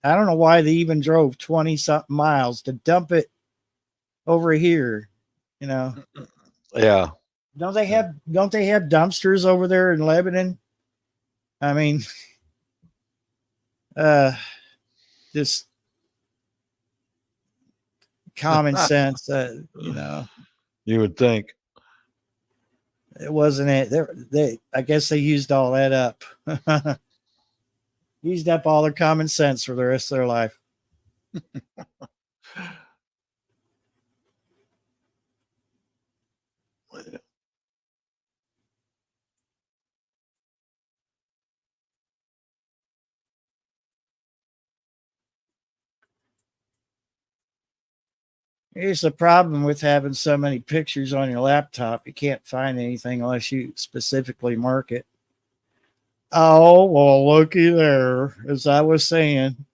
I don't know why they even drove 20 something miles to dump it over here, Yeah. Don't they have dumpsters over there in Lebanon? I mean, just common sense, You would think. It wasn't it. I guess they used all that up. Used up all their common sense for the rest of their life. Here's the problem with having so many pictures on your laptop. You can't find anything unless you specifically mark it. Oh, well, looky there. As I was saying,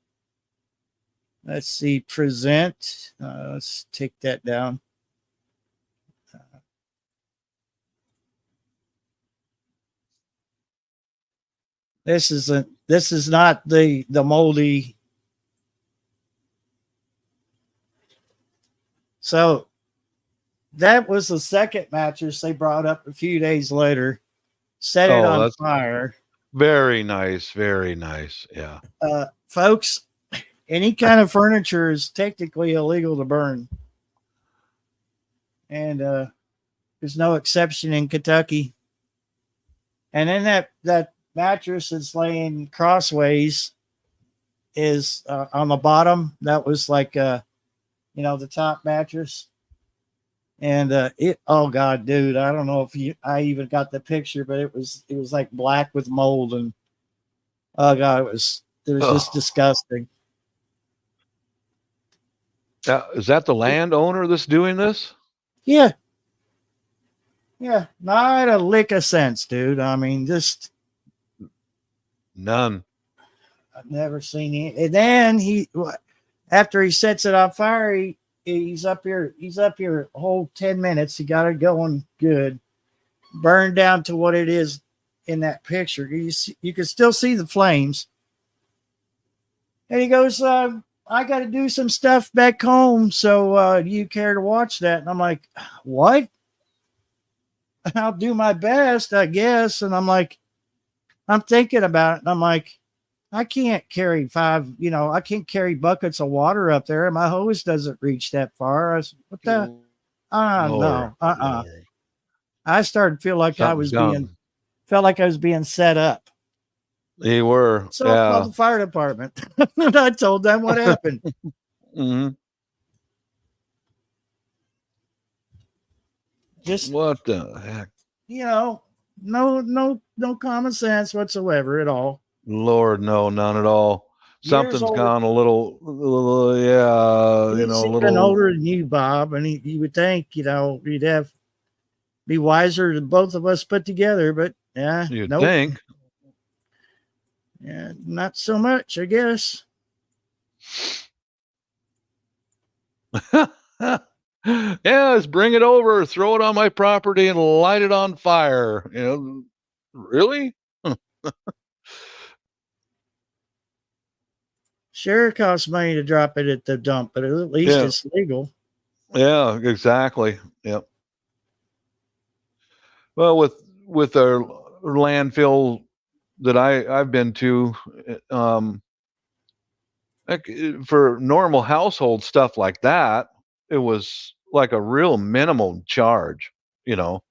let's see, present. Let's take that down. This is not the moldy. So that was the second mattress they brought up a few days later. Set it on fire. Very nice. Very nice. Yeah. Folks, any kind of furniture is technically illegal to burn. And there's no exception in Kentucky. And then that mattress is laying crossways. is on the bottom. That was like the top mattress. And it, oh god, dude, I don't know if I even got the picture, but it was like black with mold, and oh god, it was just Oh, disgusting. is that the landowner that's doing this? Yeah, yeah, not a lick of sense, dude. I mean, just None. I've never seen it. And then after he sets it on fire, he's up here. He's up here a whole 10 minutes. He got it going good, burned down to what it is in that picture. You can still see the flames. And he goes, I got to do some stuff back home. So do you care to watch that? And I'm like, what? I'll do my best, I guess. And I'm like, I'm thinking about it. And I'm like, I can't carry I can't carry buckets of water up there. My hose doesn't reach that far. I said, what the? Lord, No. Lord. I started to feel like Something's gone. felt like I was being set up. They were, So I called yeah. the fire department and I told them what happened. Hmm. Just, What the heck? no common sense whatsoever at all. Lord, no, none at all. Years Something's older. gone a little, yeah, He's a even little. older than you, Bob, and you would think, you'd have be wiser than both of us put together, but yeah, You'd nope. think. Yeah, not so much, I guess. Yeah, let's bring it over, throw it on my property, and light it on fire. Really? Sure, it costs money to drop it at the dump, but at least Yeah, it's legal. yeah, exactly. Yep. Well, with our landfill that I've been to, like, for normal household stuff like that, it was like a real minimum charge. You know,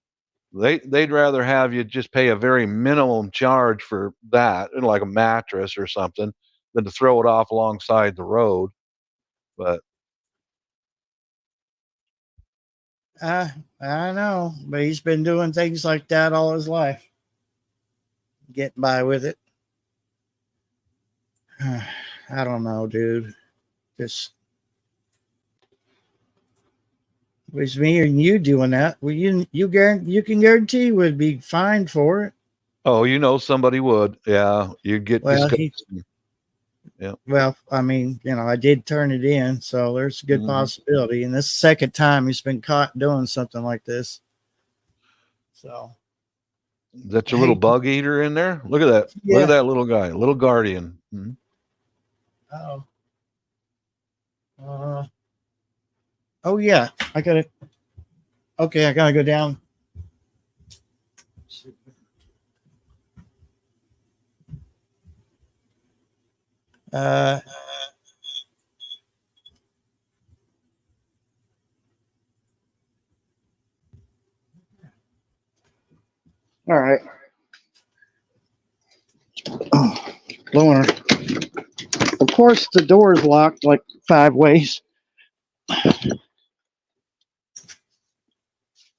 they'd rather have you just pay a very minimum charge for that, like a mattress or something, than to throw it off alongside the road. But I know, but he's been doing things like that all his life, getting by with it. I don't know, dude. Just was me and you doing that. Well, you can guarantee would be fined for it. oh, somebody would, yeah, you'd get Well, disgusted. Yeah. I mean, I did turn it in, so there's a good Hmm. possibility. And this is the second time he's been caught doing something like this. So Is that I your little hate. bug eater in there? Look at that. Look at Yeah. that little guy, little guardian. Mhm. Oh. Uh, oh yeah. I gotta. Okay, I gotta go down. Uh. All right. Oh, lower. Of course, the door is locked like 5 ways.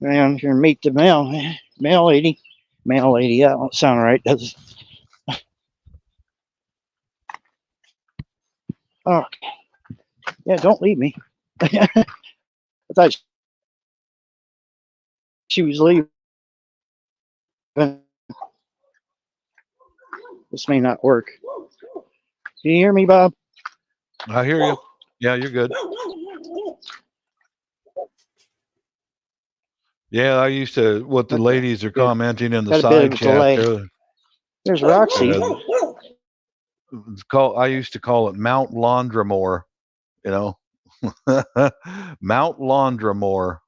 And here, meet the mail lady. Mail lady. That don't sound right, does it? Oh, yeah. Don't leave me. I thought she was leaving. This may not work. Can you hear me, Bob? I hear you. Yeah, you're good. Yeah, I used to. What the Okay, ladies are good. commenting in the Got a bit side of a chat delay. there. There's Roxy. Uh, I used to call it Mount Laundromore. You know, Mount Laundromore.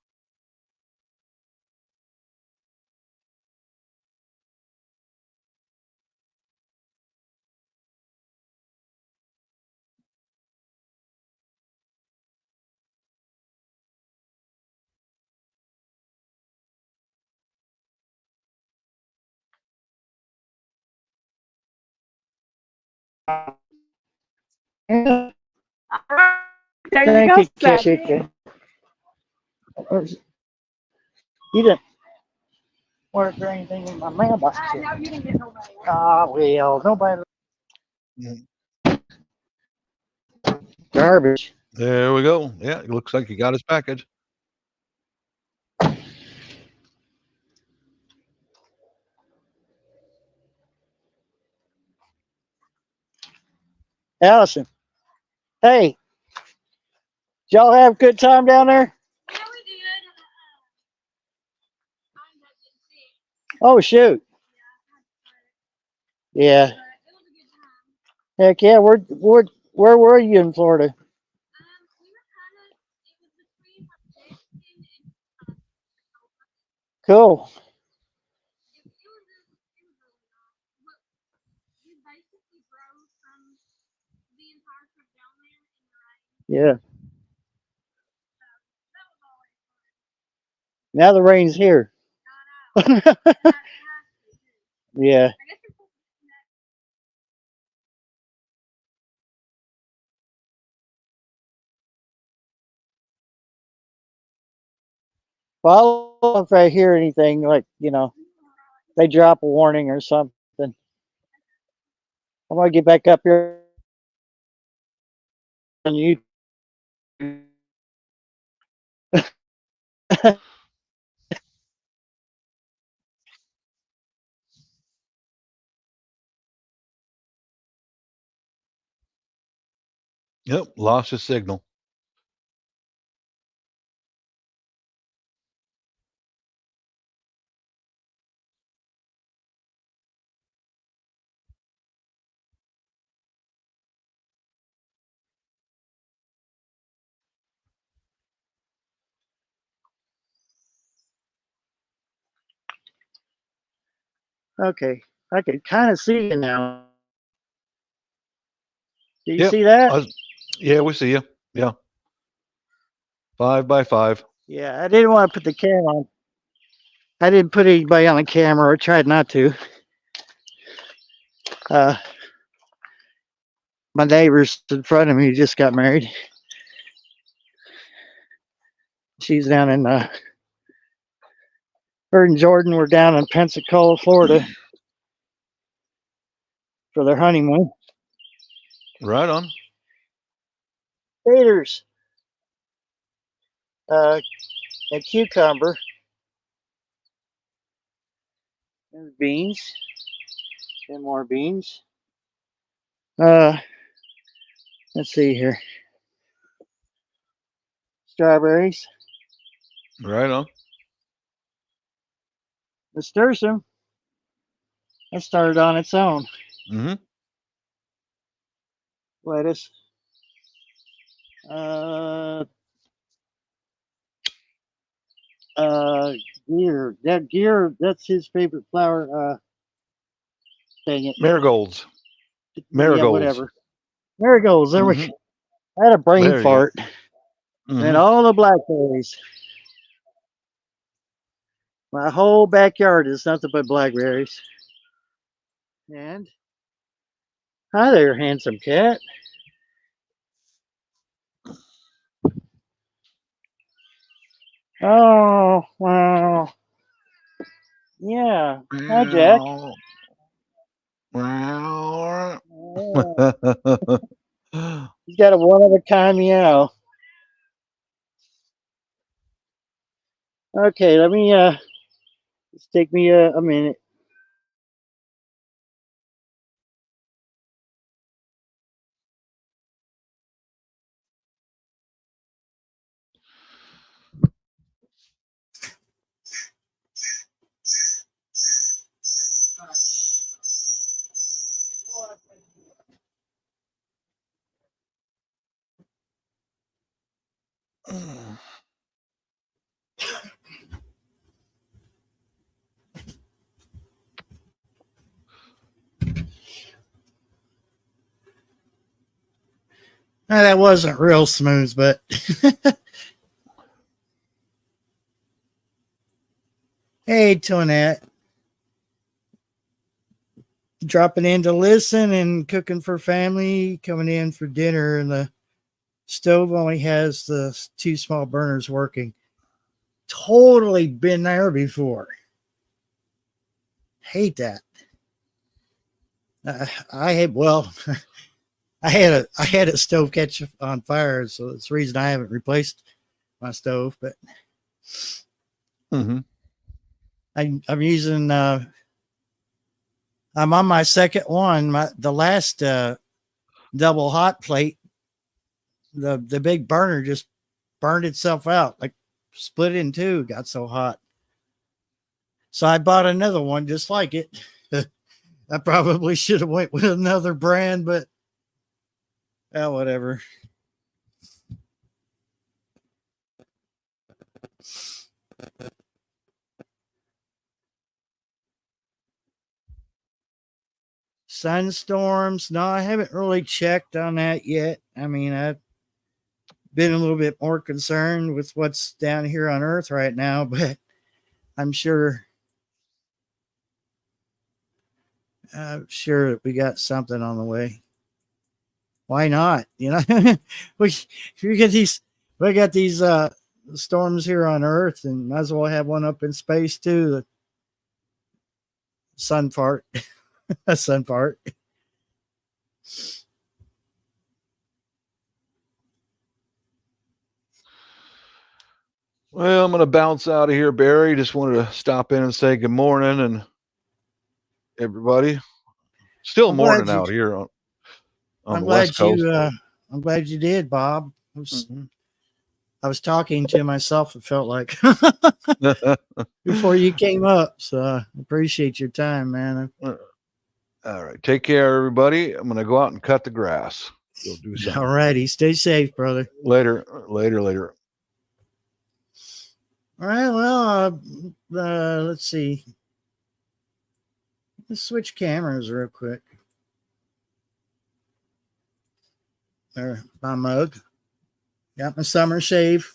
Yeah. There you Thank go, you, Saggy. Chica. You didn't work or anything in my mailbox. No, you didn't get no mail. Ah, well, nobody Mm. garbage. There we go. Yeah, it looks like he got his package. Allison, hey, did y'all have a good time down there? Yeah, we did. I ended up getting sick. Oh, shoot. Yeah. But it was a good time. Heck yeah. Where were you in Florida? We were kind of, it was between like Jackson and Cool. it was really nice. But we basically drove from the entire trip down there in the rain. Yeah. So that was always fun. Now the rain's here. I know. It has to, too. Yeah. I guess you're supposed to do that. Well, if I hear anything like, they drop a warning or something, I'm going to get back up here on you. Yep, lost his signal. Okay. I can kind of see you now. Do you Yep. see that? Yeah, we see you. Yeah. 5x5. Yeah, I didn't want to put the camera on. I didn't put anybody on the camera or tried not to. Uh, my neighbor's in front of me just got married. She's down in her and Jordan were down in Pensacola, Florida for their honeymoon. Right on. Taters, a cucumber, and beans, and more beans. Uh, let's see here. Strawberries, Right on. nasturtium. That started on its own. Mm-hmm. Lettuce. Uh, uh, gear. That gear. That's his favorite flower. Dang it. Marigolds. Yeah, Marigolds. whatever. Marigolds. There we. Mm-hmm. I had a brain There you go. fart. And Mm-hmm. all the blackberries. My whole backyard is nothing but blackberries. And hi there, handsome cat. Oh, wow. Yeah. Hi, Jack. Oh, he's got a one of a kind meow. Okay, let me just take me a minute. Now, that wasn't real smooth, but hey, Tonette. dropping in to listen and cooking for family, coming in for dinner, and the stove only has the 2 small burners working. Totally been there before. Hate that. I had well, I had a stove catch on fire, so that's the reason I haven't replaced my stove. But Mm-hmm. I'm using. I'm on my second one. The last double hot plate, the big burner just burned itself out, like split in two. Got so hot, so I bought another one just like it. I probably should have went with another brand, but whatever. Sunstorms. No, I haven't really checked on that yet. I mean, I've been a little bit more concerned with what's down here on Earth right now, but I'm sure that we got something on the way. Why not? You know, we got these storms here on Earth, and might as well have one up in space too. The sun fart, a sun fart. Well, I'm going to bounce out of here, Barry. Just wanted to stop in and say good morning and everybody. Still I'm glad morning you. out here on I'm the West glad Coast. you. I'm glad you did, Bob. Mhm. I was talking to myself. It felt like before you came up. So I appreciate your time, man. All right. Take care, everybody. I'm going to go out and cut the grass. Go do something. All righty. Stay safe, brother. Later. All right. Well, let's see. Let's switch cameras real quick. There, my mug. Got my summer shave.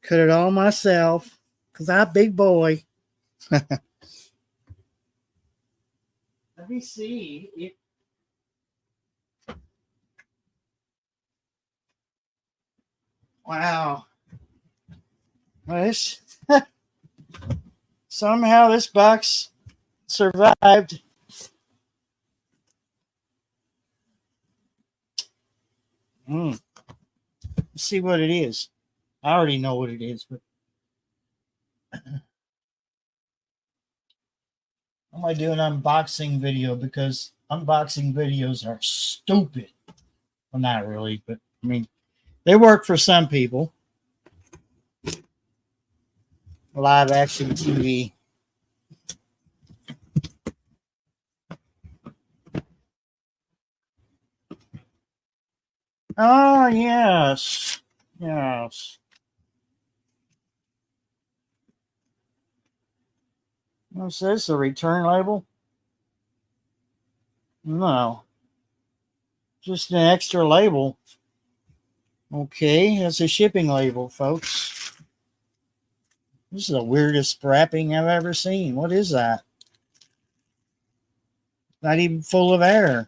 Cut it all myself because I'm a big boy. Let me see. Wow. Well, somehow this box survived. Let's see what it is. I already know what it is, but I'm going to do an unboxing video because unboxing videos are stupid. Well, not really, but I mean, they work for some people. Live action TV. Oh, yes. Yes. What's this? A return label? No. Just an extra label. Okay, that's a shipping label, folks. This is the weirdest wrapping I've ever seen. What is that? Not even full of air.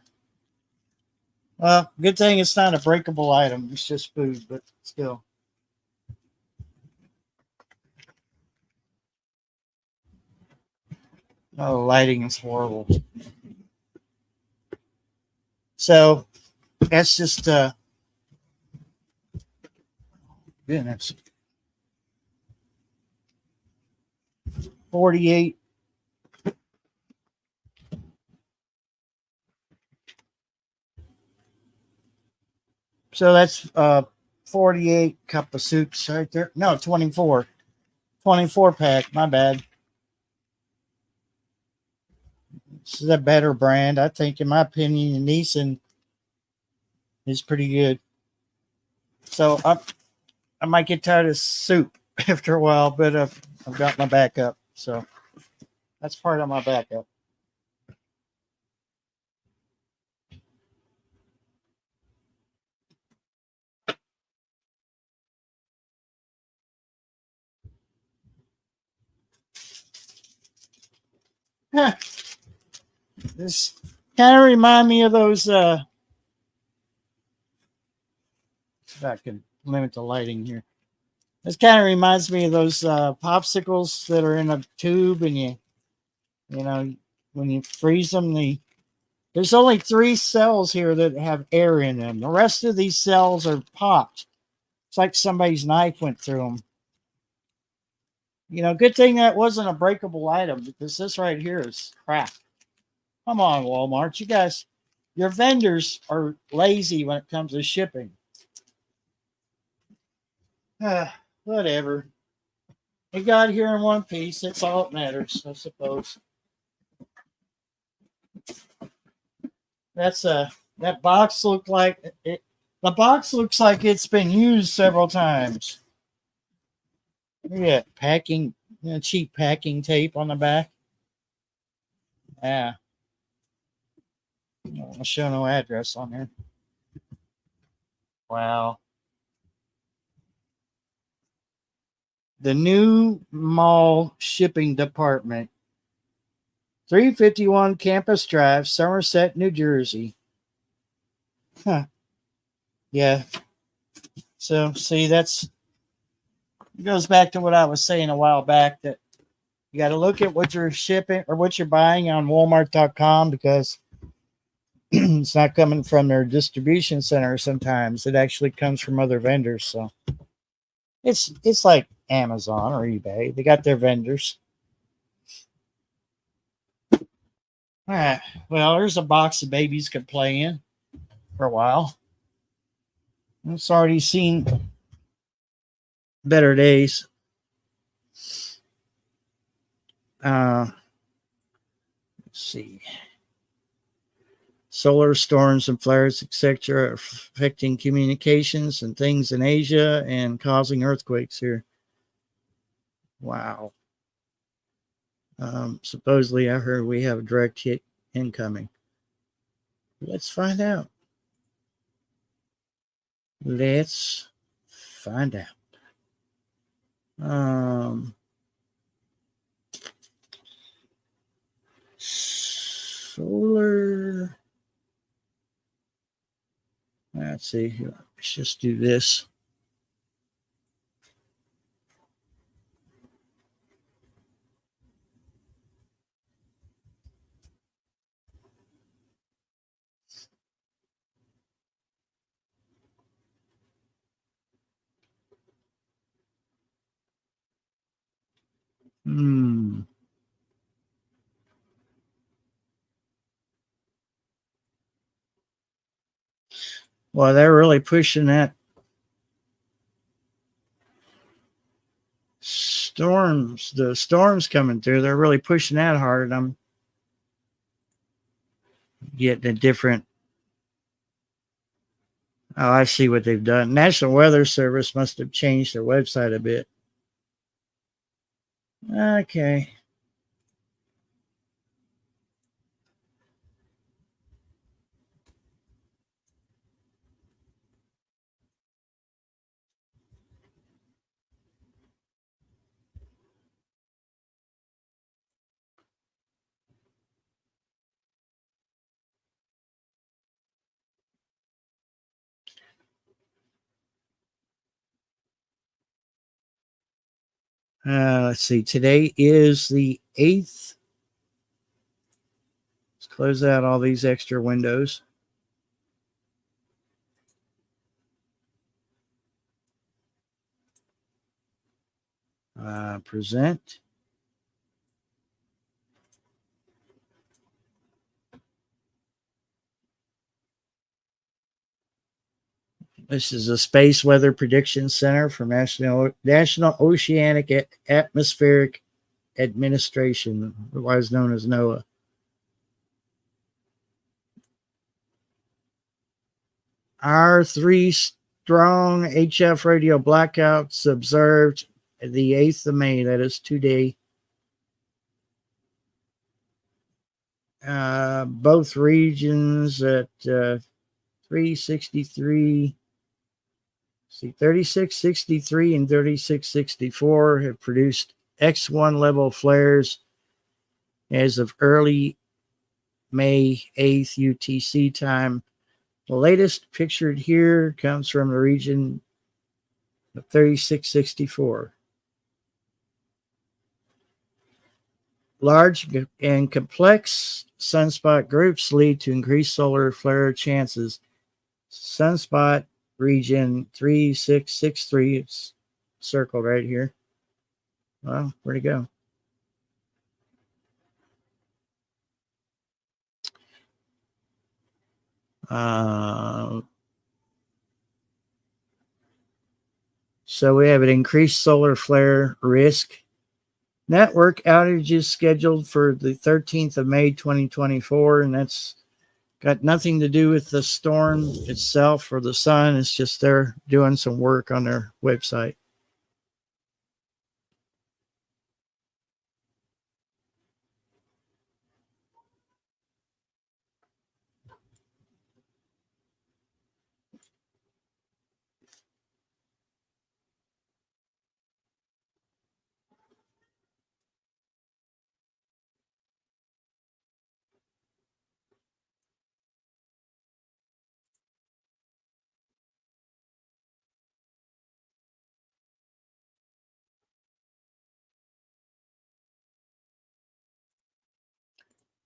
Well, good thing it's not a breakable item. It's just food, but still. Oh, lighting is horrible. So that's just goodness. 48. So that's 48 cup of soups right there. No, 24. 24 pack. My bad. This is a better brand. I think, in my opinion, Neeson is pretty good. So I might get tired of soup after a while, but I've got my backup. So that's part of my backup. This kind of remind me of those. If I can limit the lighting here. This kind of reminds me of those popsicles that are in a tube, and you know, when you freeze them, there's only 3 cells here that have air in them. The rest of these cells are popped. It's like somebody's knife went through them. You know, good thing that wasn't a breakable item, because this right here is crap. Come on, Walmart. You guys, your vendors are lazy when it comes to shipping. Whatever. It got here in one piece. That's all that matters, I suppose. That box looked like it. The box looks like it's been used several times. Look at that packing, cheap packing tape on the back. Yeah. I don't want to show no address on there. Wow. The new mall shipping department. 351 Campus Drive, Somerset, New Jersey. Huh. Yeah. So, see, it goes back to what I was saying a while back, that you got to look at what you're shipping or what you're buying on Walmart.com, because it's not coming from their distribution center. Sometimes it actually comes from other vendors. So it's like Amazon or eBay. They got their vendors. All right. Well, there's a box the babies could play in for a while. It's already seen better days. Let's see. Solar storms and flares, etc., are affecting communications and things in Asia and causing earthquakes here. Wow. Supposedly, I heard we have a direct hit incoming. Let's find out. Let's find out. Solar. Let's see. Let's just do this. Well, they're really pushing that the storms coming through. They're really pushing that hard. I'm getting a different. Oh, I see what they've done. National Weather Service must have changed their website a bit. Okay. Let's see. Today is the 8th. Let's close out all these extra windows. Present. This is a Space Weather Prediction Center from National Oceanic Atmospheric Administration, otherwise known as NOAA. Our 3 strong HF radio blackouts observed the 8th of May. That is today. Both regions at 363. See, 3663 and 3664 have produced X1 level flares as of early May 8th UTC time. The latest pictured here comes from the region of 3664. Large and complex sunspot groups lead to increased solar flare chances. Sunspot region 3663, it's circled right here. Well, where'd it go? So we have an increased solar flare risk. Network outages scheduled for the 13th of May 2024, and that's got nothing to do with the storm itself or the sun. It's just they're doing some work on their website.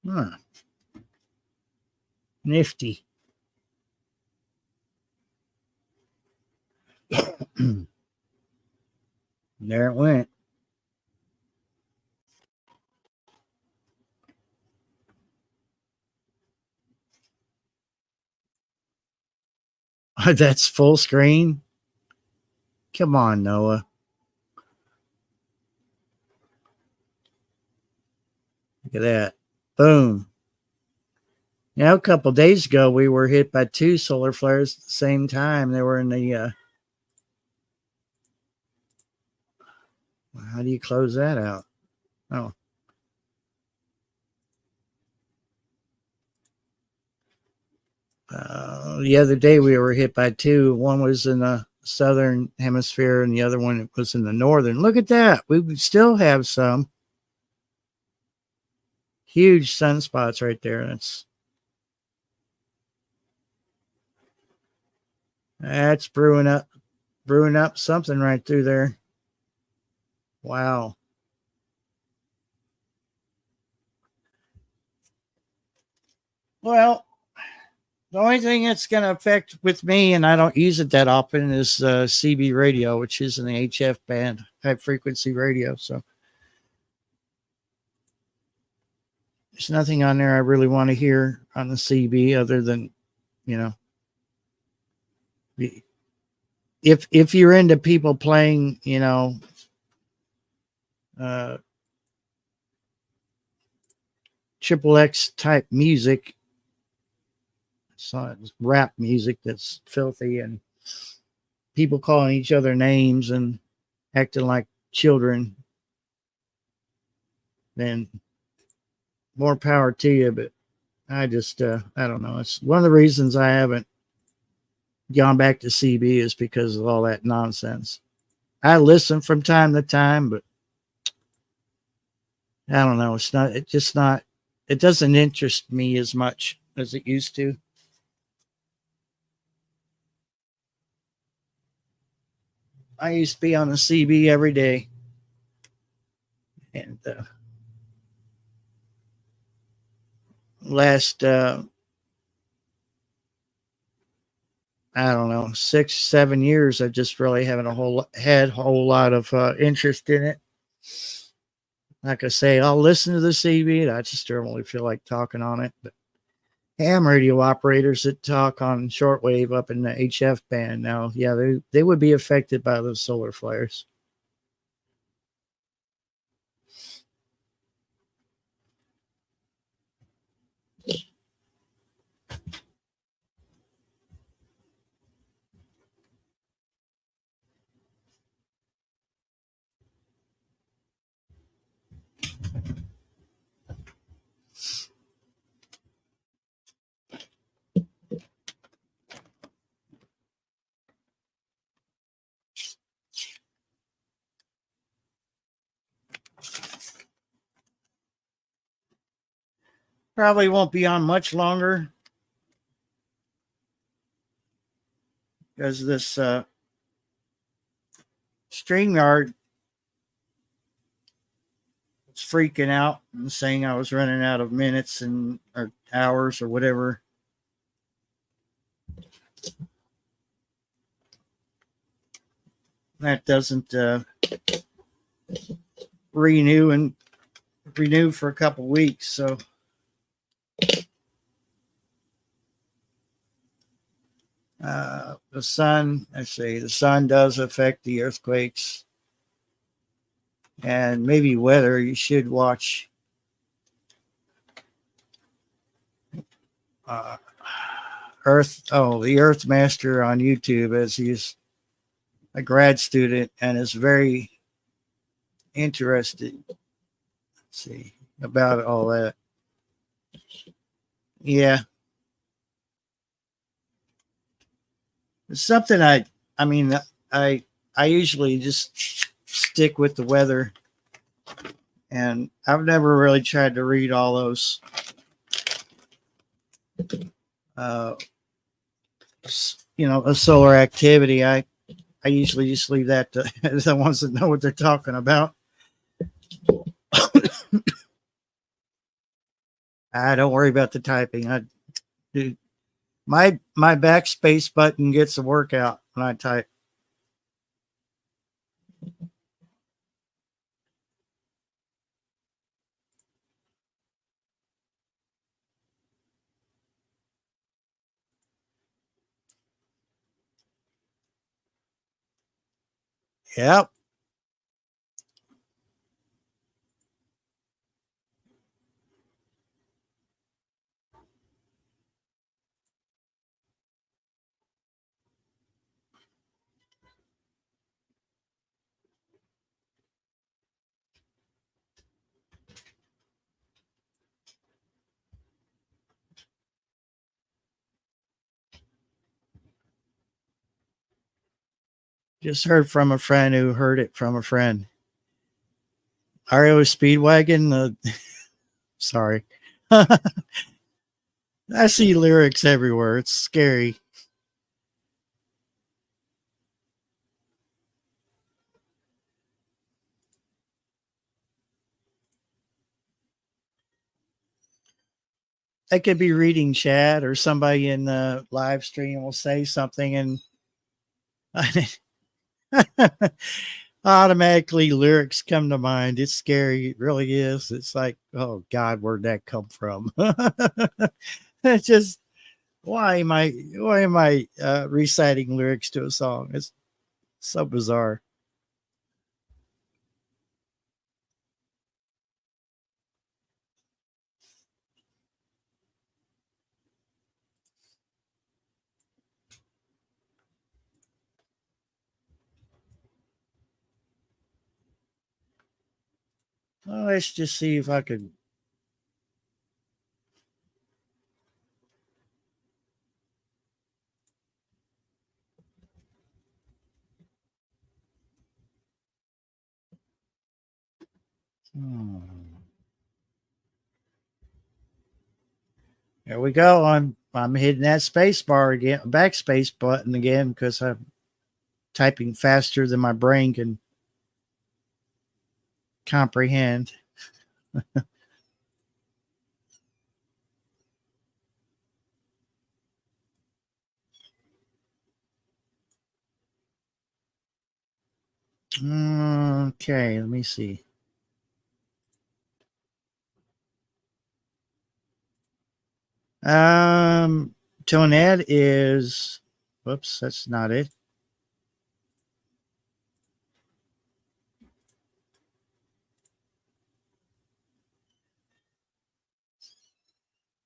Huh. Nifty. There it went. That's full screen. Come on, Noah. Look at that. Boom. Now, a couple days ago, we were hit by 2 solar flares at the same time. They were in the. How do you close that out? Oh. The other day, we were hit by 2. One was in the southern hemisphere, and the other one was in the northern. Look at that. We still have some huge sunspots right there. That's brewing up something right through there. Wow. Well, the only thing that's going to affect with me, and I don't use it that often, is CB radio, which is in the HF band, high frequency radio. So there's nothing on there I really want to hear on the CB other than, if you're into people playing, triple X type music, so it's rap music that's filthy and people calling each other names and acting like children, then more power to you. But I just, I don't know. It's one of the reasons I haven't gone back to CB is because of all that nonsense. I listen from time to time, but I don't know. It doesn't interest me as much as it used to. I used to be on the CB every day. And last, I don't know, 6-7 years, I just really haven't had a whole lot of interest in it. Like I say, I'll listen to the CB. I just don't really feel like talking on it. But ham radio operators that talk on shortwave up in the HF band now, yeah, they would be affected by those solar flares. Probably won't be on much longer because this StreamYard was freaking out and saying I was running out of minutes and or hours or whatever. That doesn't renew for a couple weeks, so the sun, let's see, the sun does affect the earthquakes and maybe weather. You should watch the Earth Master on YouTube, as he's a grad student and is very interested, let's see, about all that. Yeah. It's something I mean, I usually just stick with the weather, and I've never really tried to read all those a solar activity. I usually just leave that to the ones that know what they're talking about. I don't worry about the typing. I do my backspace button gets a workout when I type. Yep. Just heard from a friend who heard it from a friend. REO Speedwagon. Sorry. I see lyrics everywhere. It's scary. I could be reading chat or somebody in the live stream will say something and automatically lyrics come to mind. It's scary. It really is. It's like, oh God, where'd that come from? It's just why am I reciting lyrics to a song? It's so bizarre. Well, let's just see if I could. There we go. I'm hitting that space bar again, backspace button again, because I'm typing faster than my brain can comprehend. Okay, let me see. Tonette is, whoops, that's not it.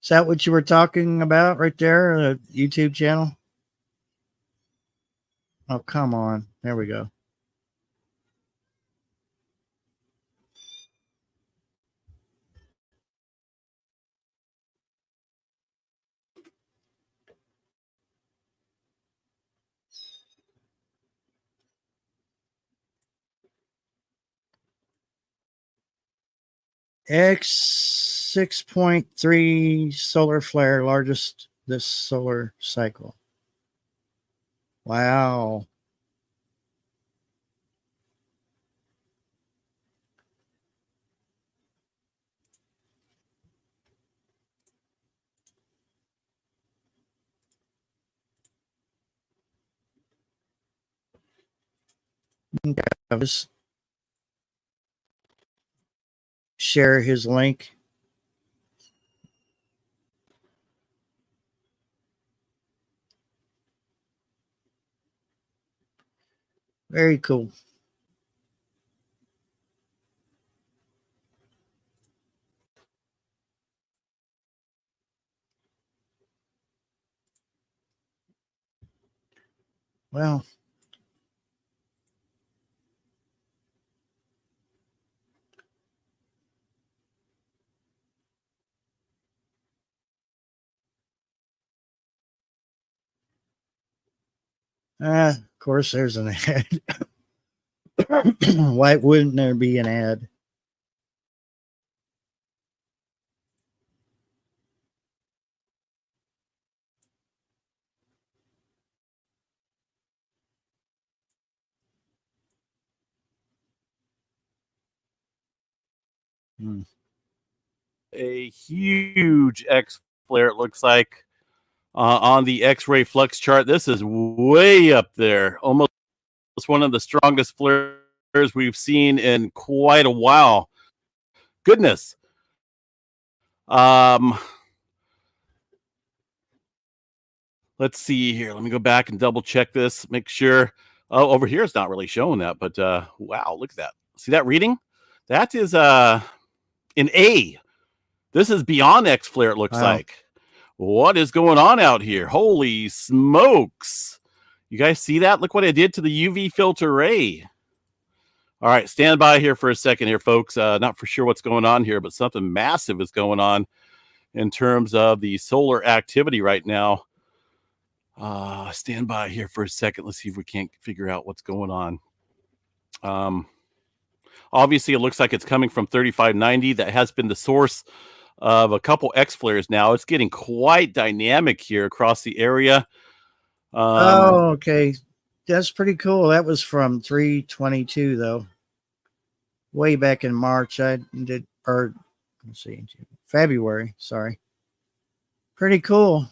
Is that what you were talking about right there? The YouTube channel? Oh, come on. There we go. 6.3 solar flare, largest this solar cycle. Wow. I'll just share his link. Very cool. Well, of course, there's an ad. Why wouldn't there be an ad? A huge X flare, it looks like, on the X-ray flux chart. This is way up there, almost one of the strongest flares we've seen in quite a while. Goodness. Let's see here. Let me go back and double check this, make sure. Oh, over here it's not really showing that, but wow, look at that. See that reading? That is an A. This is beyond X flare, it looks Wow. like. What is going on out here? Holy smokes. You guys see that? Look what I did to the UV filter array. All right, stand by here for a second here, folks. Not for sure what's going on here, but something massive is going on in terms of the solar activity right now. Stand by here for a second. Let's see if we can't figure out what's going on. Obviously, it looks like it's coming from 3590. That has been the source of a couple X flares now. It's getting quite dynamic here across the area. Oh, okay. That's pretty cool. That was from 322, though. Way back in March, I did, or let's see, February. Sorry. Pretty cool.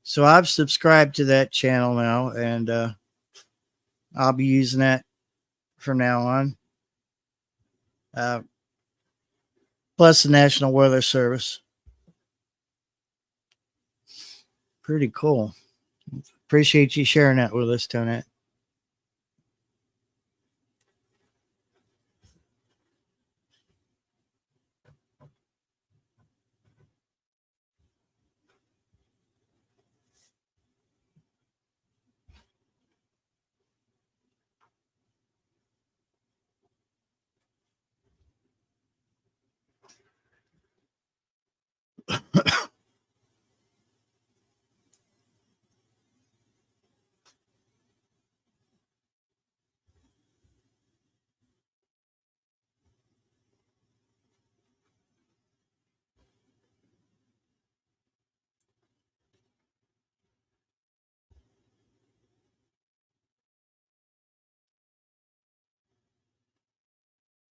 So I've subscribed to that channel now, and I'll be using that from now on. Plus the National Weather Service. Pretty cool. Appreciate you sharing that with us, Tonette.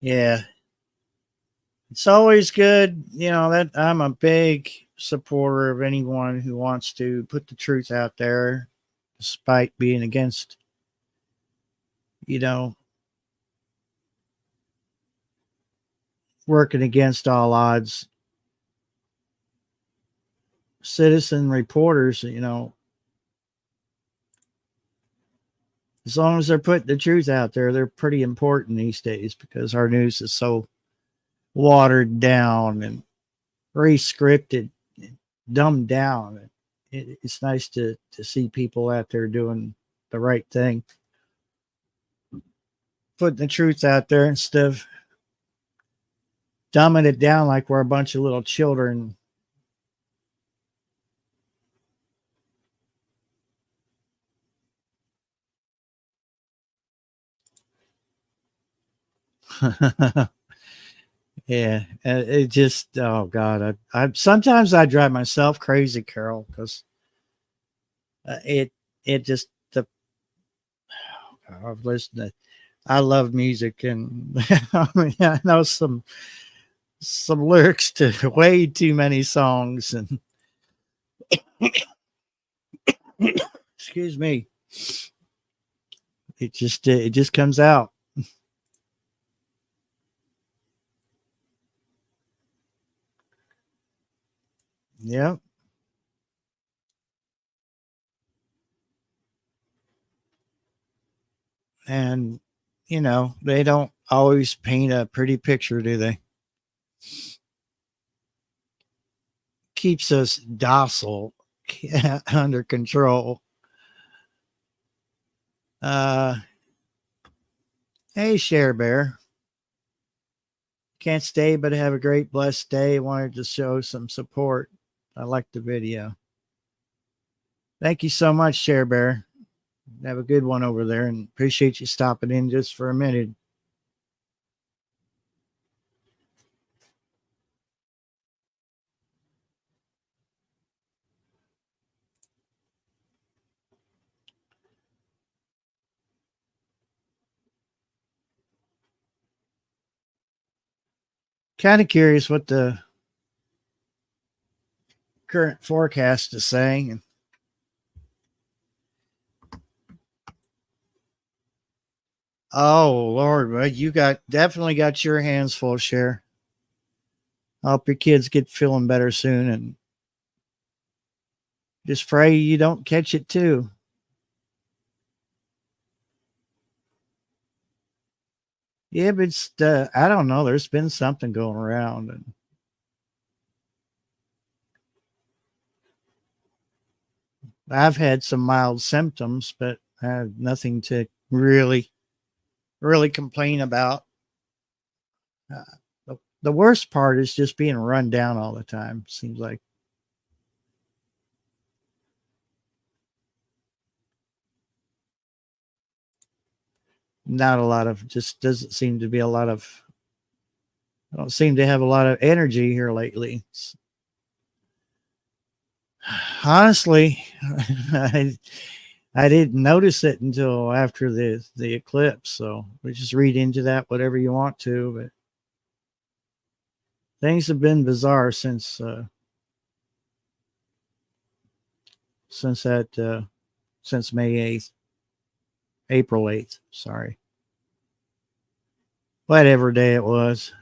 Yeah. It's always good, that I'm a big supporter of anyone who wants to put the truth out there, despite being against, working against all odds. Citizen reporters, as long as they're putting the truth out there, they're pretty important these days because our news is so watered down and re-scripted, and dumbed down. It's nice to see people out there doing the right thing, putting the truth out there instead of dumbing it down like we're a bunch of little children. Yeah, it just, oh God, I sometimes I drive myself crazy, Carol, because it just the I've listened to, I love music, and I mean, I know some lyrics to way too many songs, and excuse me, it just comes out. Yep. And they don't always paint a pretty picture, do they? Keeps us docile, under control. uh Hey, Share Bear. Can't stay, but have a great, blessed day. Wanted to show some support. I liked the video. Thank you so much, Share Bear. Have a good one over there, and appreciate you stopping in just for a minute. Kind of curious what the current forecast is saying. Oh Lord, well, you definitely got your hands full, Share. I hope your kids get feeling better soon, and just pray you don't catch it too. Yeah, but it's I don't know. There's been something going around, and I've had some mild symptoms, but I have nothing to really complain about. Uh, the worst part is just being run down all the time. Seems like. Not a lot of, just doesn't seem to be a lot of, I don't seem to have a lot of energy here lately. Honestly, I didn't notice it until after the eclipse. So we just read into that whatever you want to, but things have been bizarre since that since May 8th, April 8th. Sorry, whatever day it was.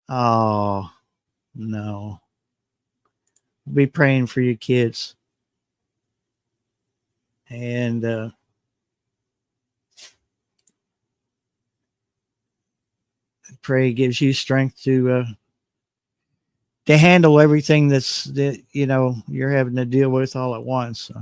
Oh no, be praying for your kids, and pray gives you strength to handle everything that you're having to deal with all at once. So.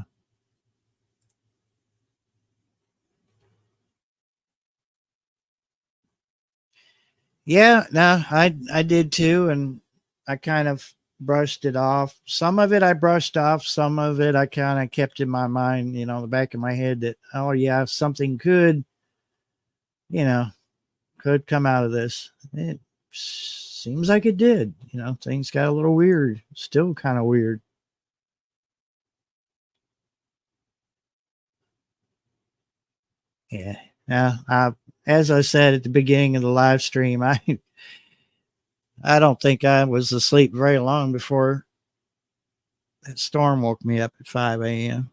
Yeah, no, I did too, and I kind of brushed it off. Some of it I brushed off. Some of it I kind of kept in my mind, the back of my head, that, oh yeah, something you know, could come out of this. It seems like it did. Things got a little weird. Still kind of weird. Yeah. Now, as I said at the beginning of the live stream, I don't think I was asleep very long before that storm woke me up at 5 a.m.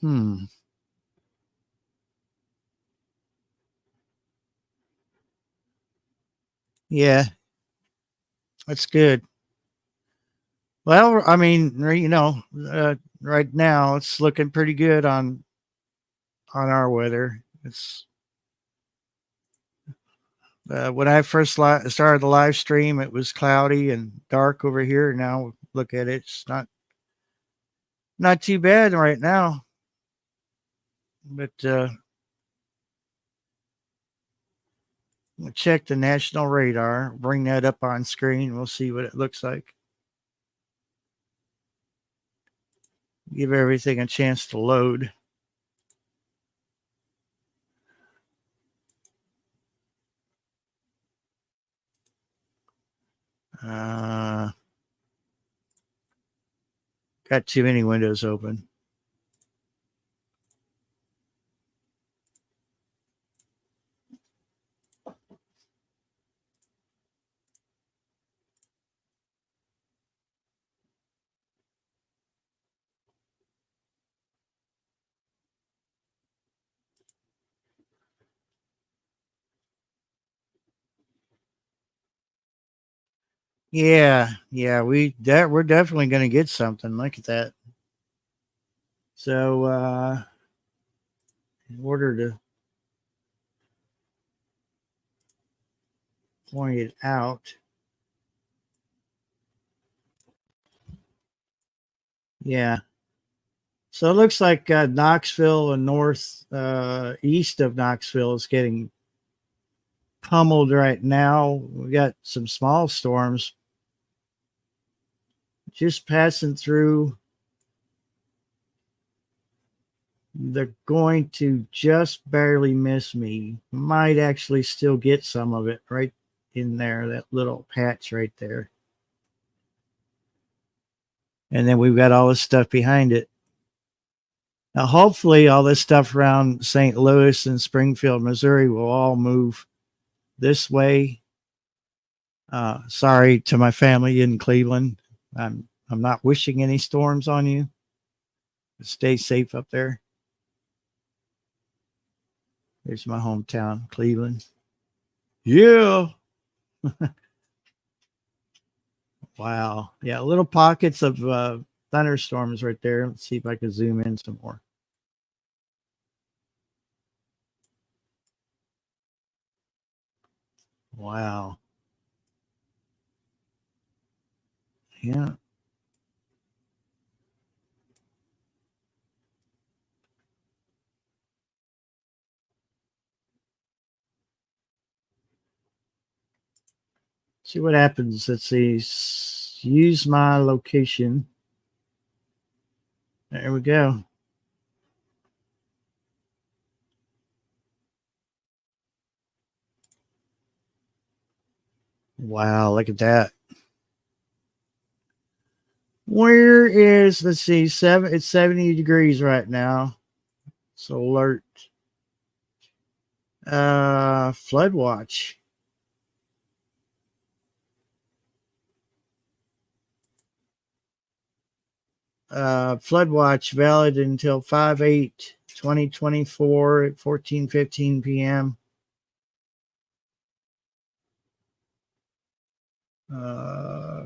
Hmm. Yeah, that's good. Well, I mean, right now it's looking pretty good on our weather. It's When I first started the live stream, it was cloudy and dark over here. Now look at it; it's not too bad right now. But we'll check the national radar. Bring that up on screen. We'll see what it looks like. Give everything a chance to load. Got too many windows open. Yeah, we're definitely going to get something. Look at that. So in order to point it out, yeah. So it looks like Knoxville and north east of Knoxville is getting pummeled right now. We got some small storms just passing through. They're going to just barely miss me. Might actually still get some of it right in there, that little patch right there. And then we've got all this stuff behind it. Now, hopefully, all this stuff around St. Louis and Springfield, Missouri will all move this way. Sorry to my family in Cleveland. I'm not wishing any storms on you. Stay safe up there. There's my hometown, Cleveland. Yeah. Wow. Yeah, little pockets of thunderstorms right there. Let's see if I can zoom in some more. Wow. Yeah. See what happens. Let's see. Use my location. There we go. Wow, look at that. Where is, let's see, it's 70 degrees right now. It's alert. Flood watch. Flood watch valid until 5/8/2024 at 14:15 p.m.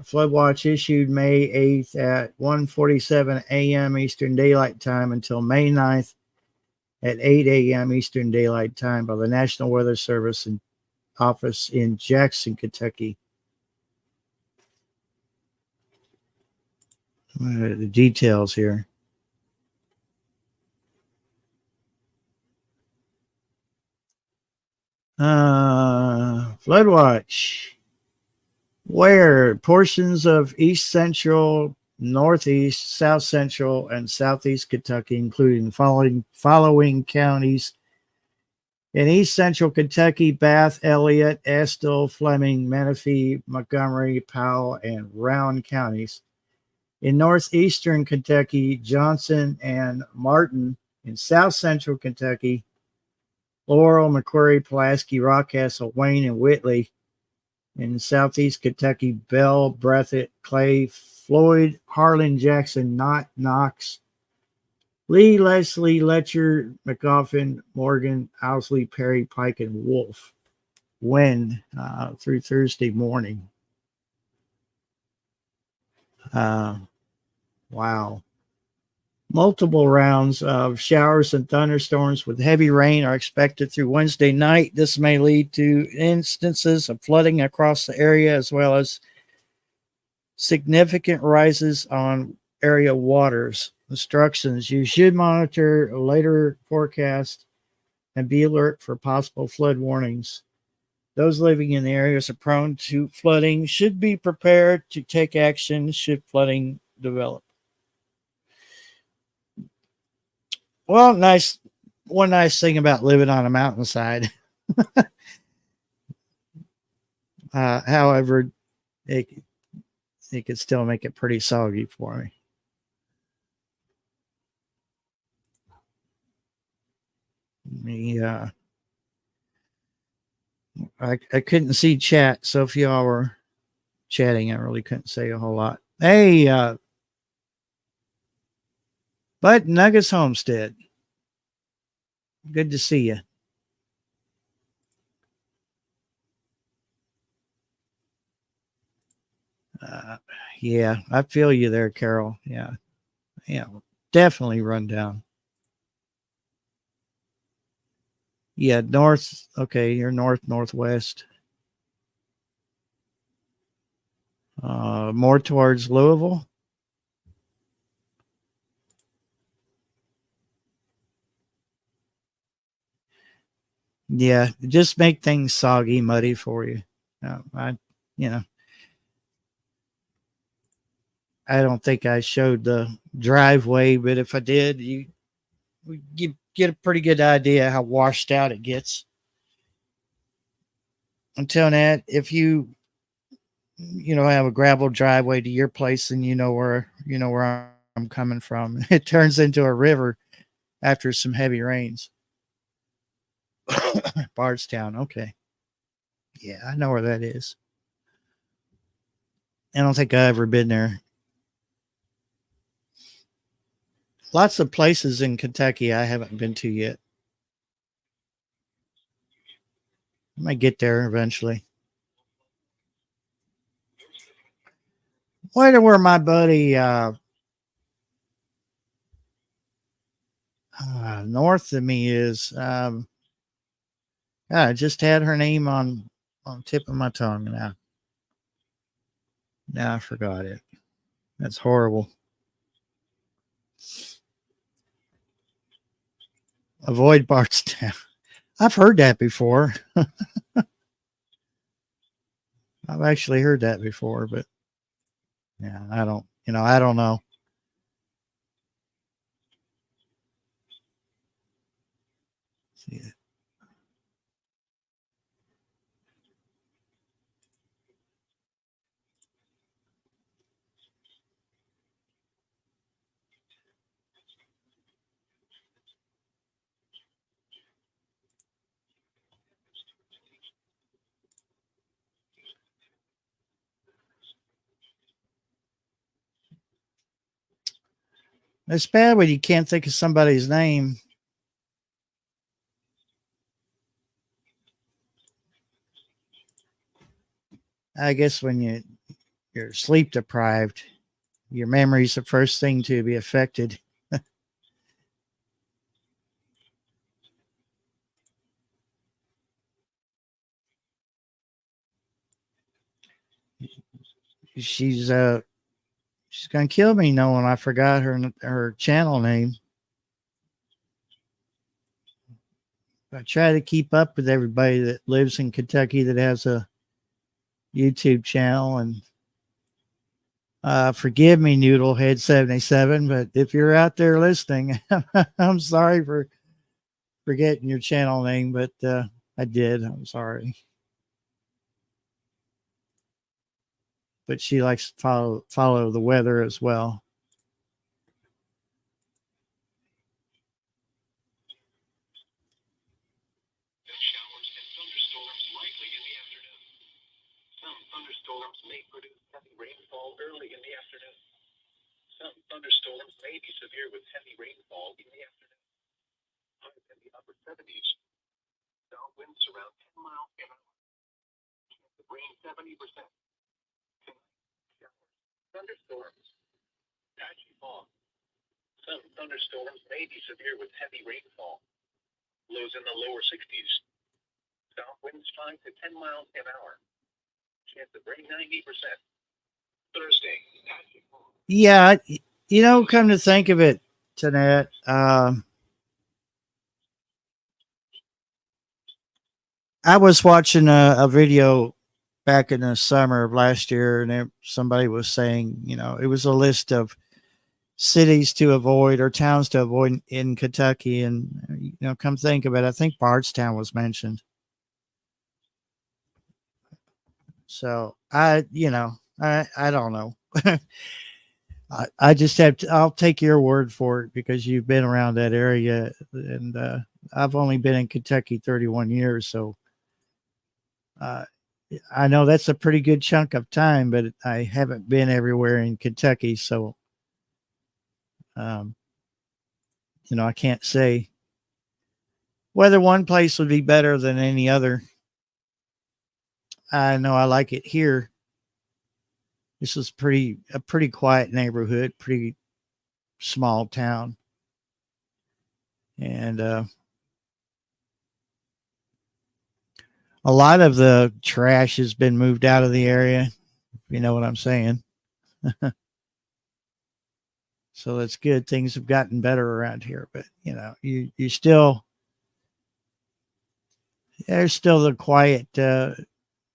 Flood watch issued May 8th at 1:47 a.m. Eastern Daylight Time until May 9th at 8 a.m. Eastern Daylight Time by the National Weather Service and office in Jackson, Kentucky. The details here. Flood watch. Where portions of east central, northeast, south central, and southeast Kentucky, including following counties in east central Kentucky: Bath, Elliott, Estill, Fleming, Menifee, Montgomery, Powell, and Round counties. In northeastern Kentucky, Johnson and Martin. In south central Kentucky, Laurel, McQuarrie, Pulaski, Rockcastle, Wayne, and Whitley. In southeast Kentucky, Bell, Breathitt, Clay, Floyd, Harlan, Jackson, Knott, Knox, Lee, Leslie, Letcher, McGoffin, Morgan, Owsley, Perry, Pike, and Wolf. When through Thursday morning. Wow. Multiple rounds of showers and thunderstorms with heavy rain are expected through Wednesday night. This may lead to instances of flooding across the area as well as significant rises on area waters. Instructions: you should monitor a later forecast and be alert for possible flood warnings. Those living in the areas are prone to flooding should be prepared to take action should flooding develop. Well, one nice thing about living on a mountainside. However, it could still make it pretty soggy for me. I couldn't see chat, so if y'all were chatting, I really couldn't say a whole lot. Hey, Bud Nuggets Homestead. Good to see you. Yeah, I feel you there, Carol. Yeah, definitely run down. Yeah, north. Okay, you're northwest. More towards Louisville. Yeah, just make things soggy, muddy for you. I don't think I showed the driveway, but if I did, you get a pretty good idea how washed out it gets. Antoinette, if you have a gravel driveway to your place and you know where I'm coming from, it turns into a river after some heavy rains. Bardstown, okay. Yeah, I know where that is. I don't think I've ever been there. Lots of places in Kentucky I haven't been to yet. I might get there eventually. Wonder where my buddy north of me is. I just had her name on tip of my tongue now. Now I forgot it. That's horrible. Avoid Bardstown. I've heard that before. I've actually heard that before, but yeah, I don't know. See it. It's bad when you can't think of somebody's name. I guess when you're sleep deprived, your memory's the first thing to be affected. She's gonna kill me knowing I forgot her channel name. I try to keep up with everybody that lives in Kentucky that has a YouTube channel, and forgive me, Noodlehead77, but if you're out there listening, I'm sorry for forgetting your channel name, but I did. I'm sorry. But she likes to follow the weather as well. Showers and thunderstorms likely in the afternoon. Some thunderstorms may produce heavy rainfall early in the afternoon. Some thunderstorms may be severe with heavy rainfall in the afternoon. Highs in the upper 70s. South winds around 10 miles an hour. Chance of rain 70%. Tonight, showers, thunderstorms, patchy fog. Some thunderstorms may be severe with heavy rainfall. Lows in the lower 60s. South winds 5 to 10 miles an hour. Chance of rain 90%. Thursday. Yeah, you know, come to think of it, Jeanette, I was watching a video back in the summer of last year, and somebody was saying, you know, it was a list of cities to avoid or towns to avoid in Kentucky. And, you know, come think of it, I think Bardstown was mentioned. So you know, I don't know. I just have to, I'll take your word for it because you've been around that area, and I've only been in Kentucky 31 years. So I know that's a pretty good chunk of time, but I haven't been everywhere in Kentucky. So, you know, I can't say whether one place would be better than any other. I know I like it here. This is a pretty quiet neighborhood, pretty small town. And a lot of the trash has been moved out of the area, if you know what I'm saying. So that's good. Things have gotten better around here, but you know, you still, there's still the quiet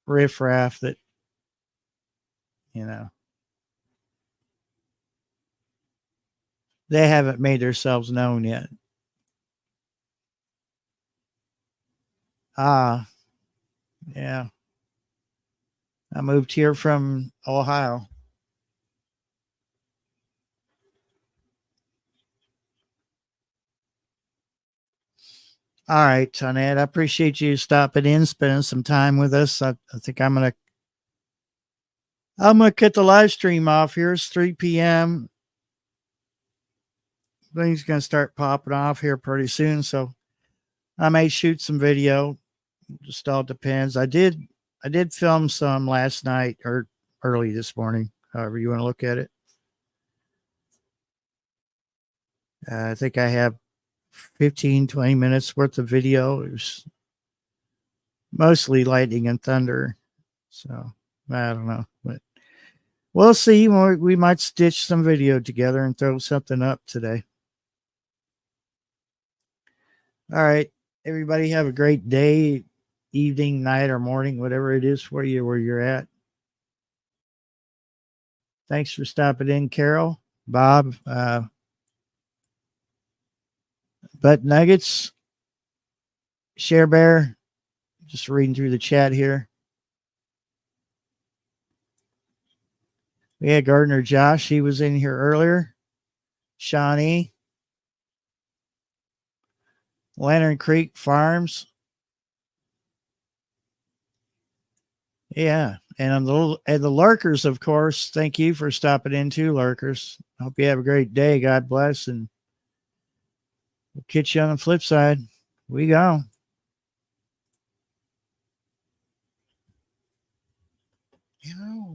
riffraff that, you know, they haven't made themselves known yet. Yeah. I moved here from Ohio. All right, Tonette, I appreciate you stopping in, spending some time with us. I think I'm gonna cut the live stream off here. It's 3 p.m. Things gonna start popping off here pretty soon, so I may shoot some video. Just all depends. I did film some last night or early this morning, however you want to look at it. I think I have 15, 20 minutes worth of video. It was mostly lightning and thunder. So I don't know, but we'll see. We might stitch some video together and throw something up today. All right, everybody have a great day, evening, night, or morning, whatever it is for you where you're at. Thanks for stopping in, Carol, Bob, Butt Nuggets, Share Bear. Just reading through the chat here. We had Gardner Josh. He was in here earlier. Shawnee. Lantern Creek Farms. Yeah. And the lurkers, of course. Thank you for stopping in too, lurkers. Hope you have a great day. God bless. And we'll catch you on the flip side. We go. You know,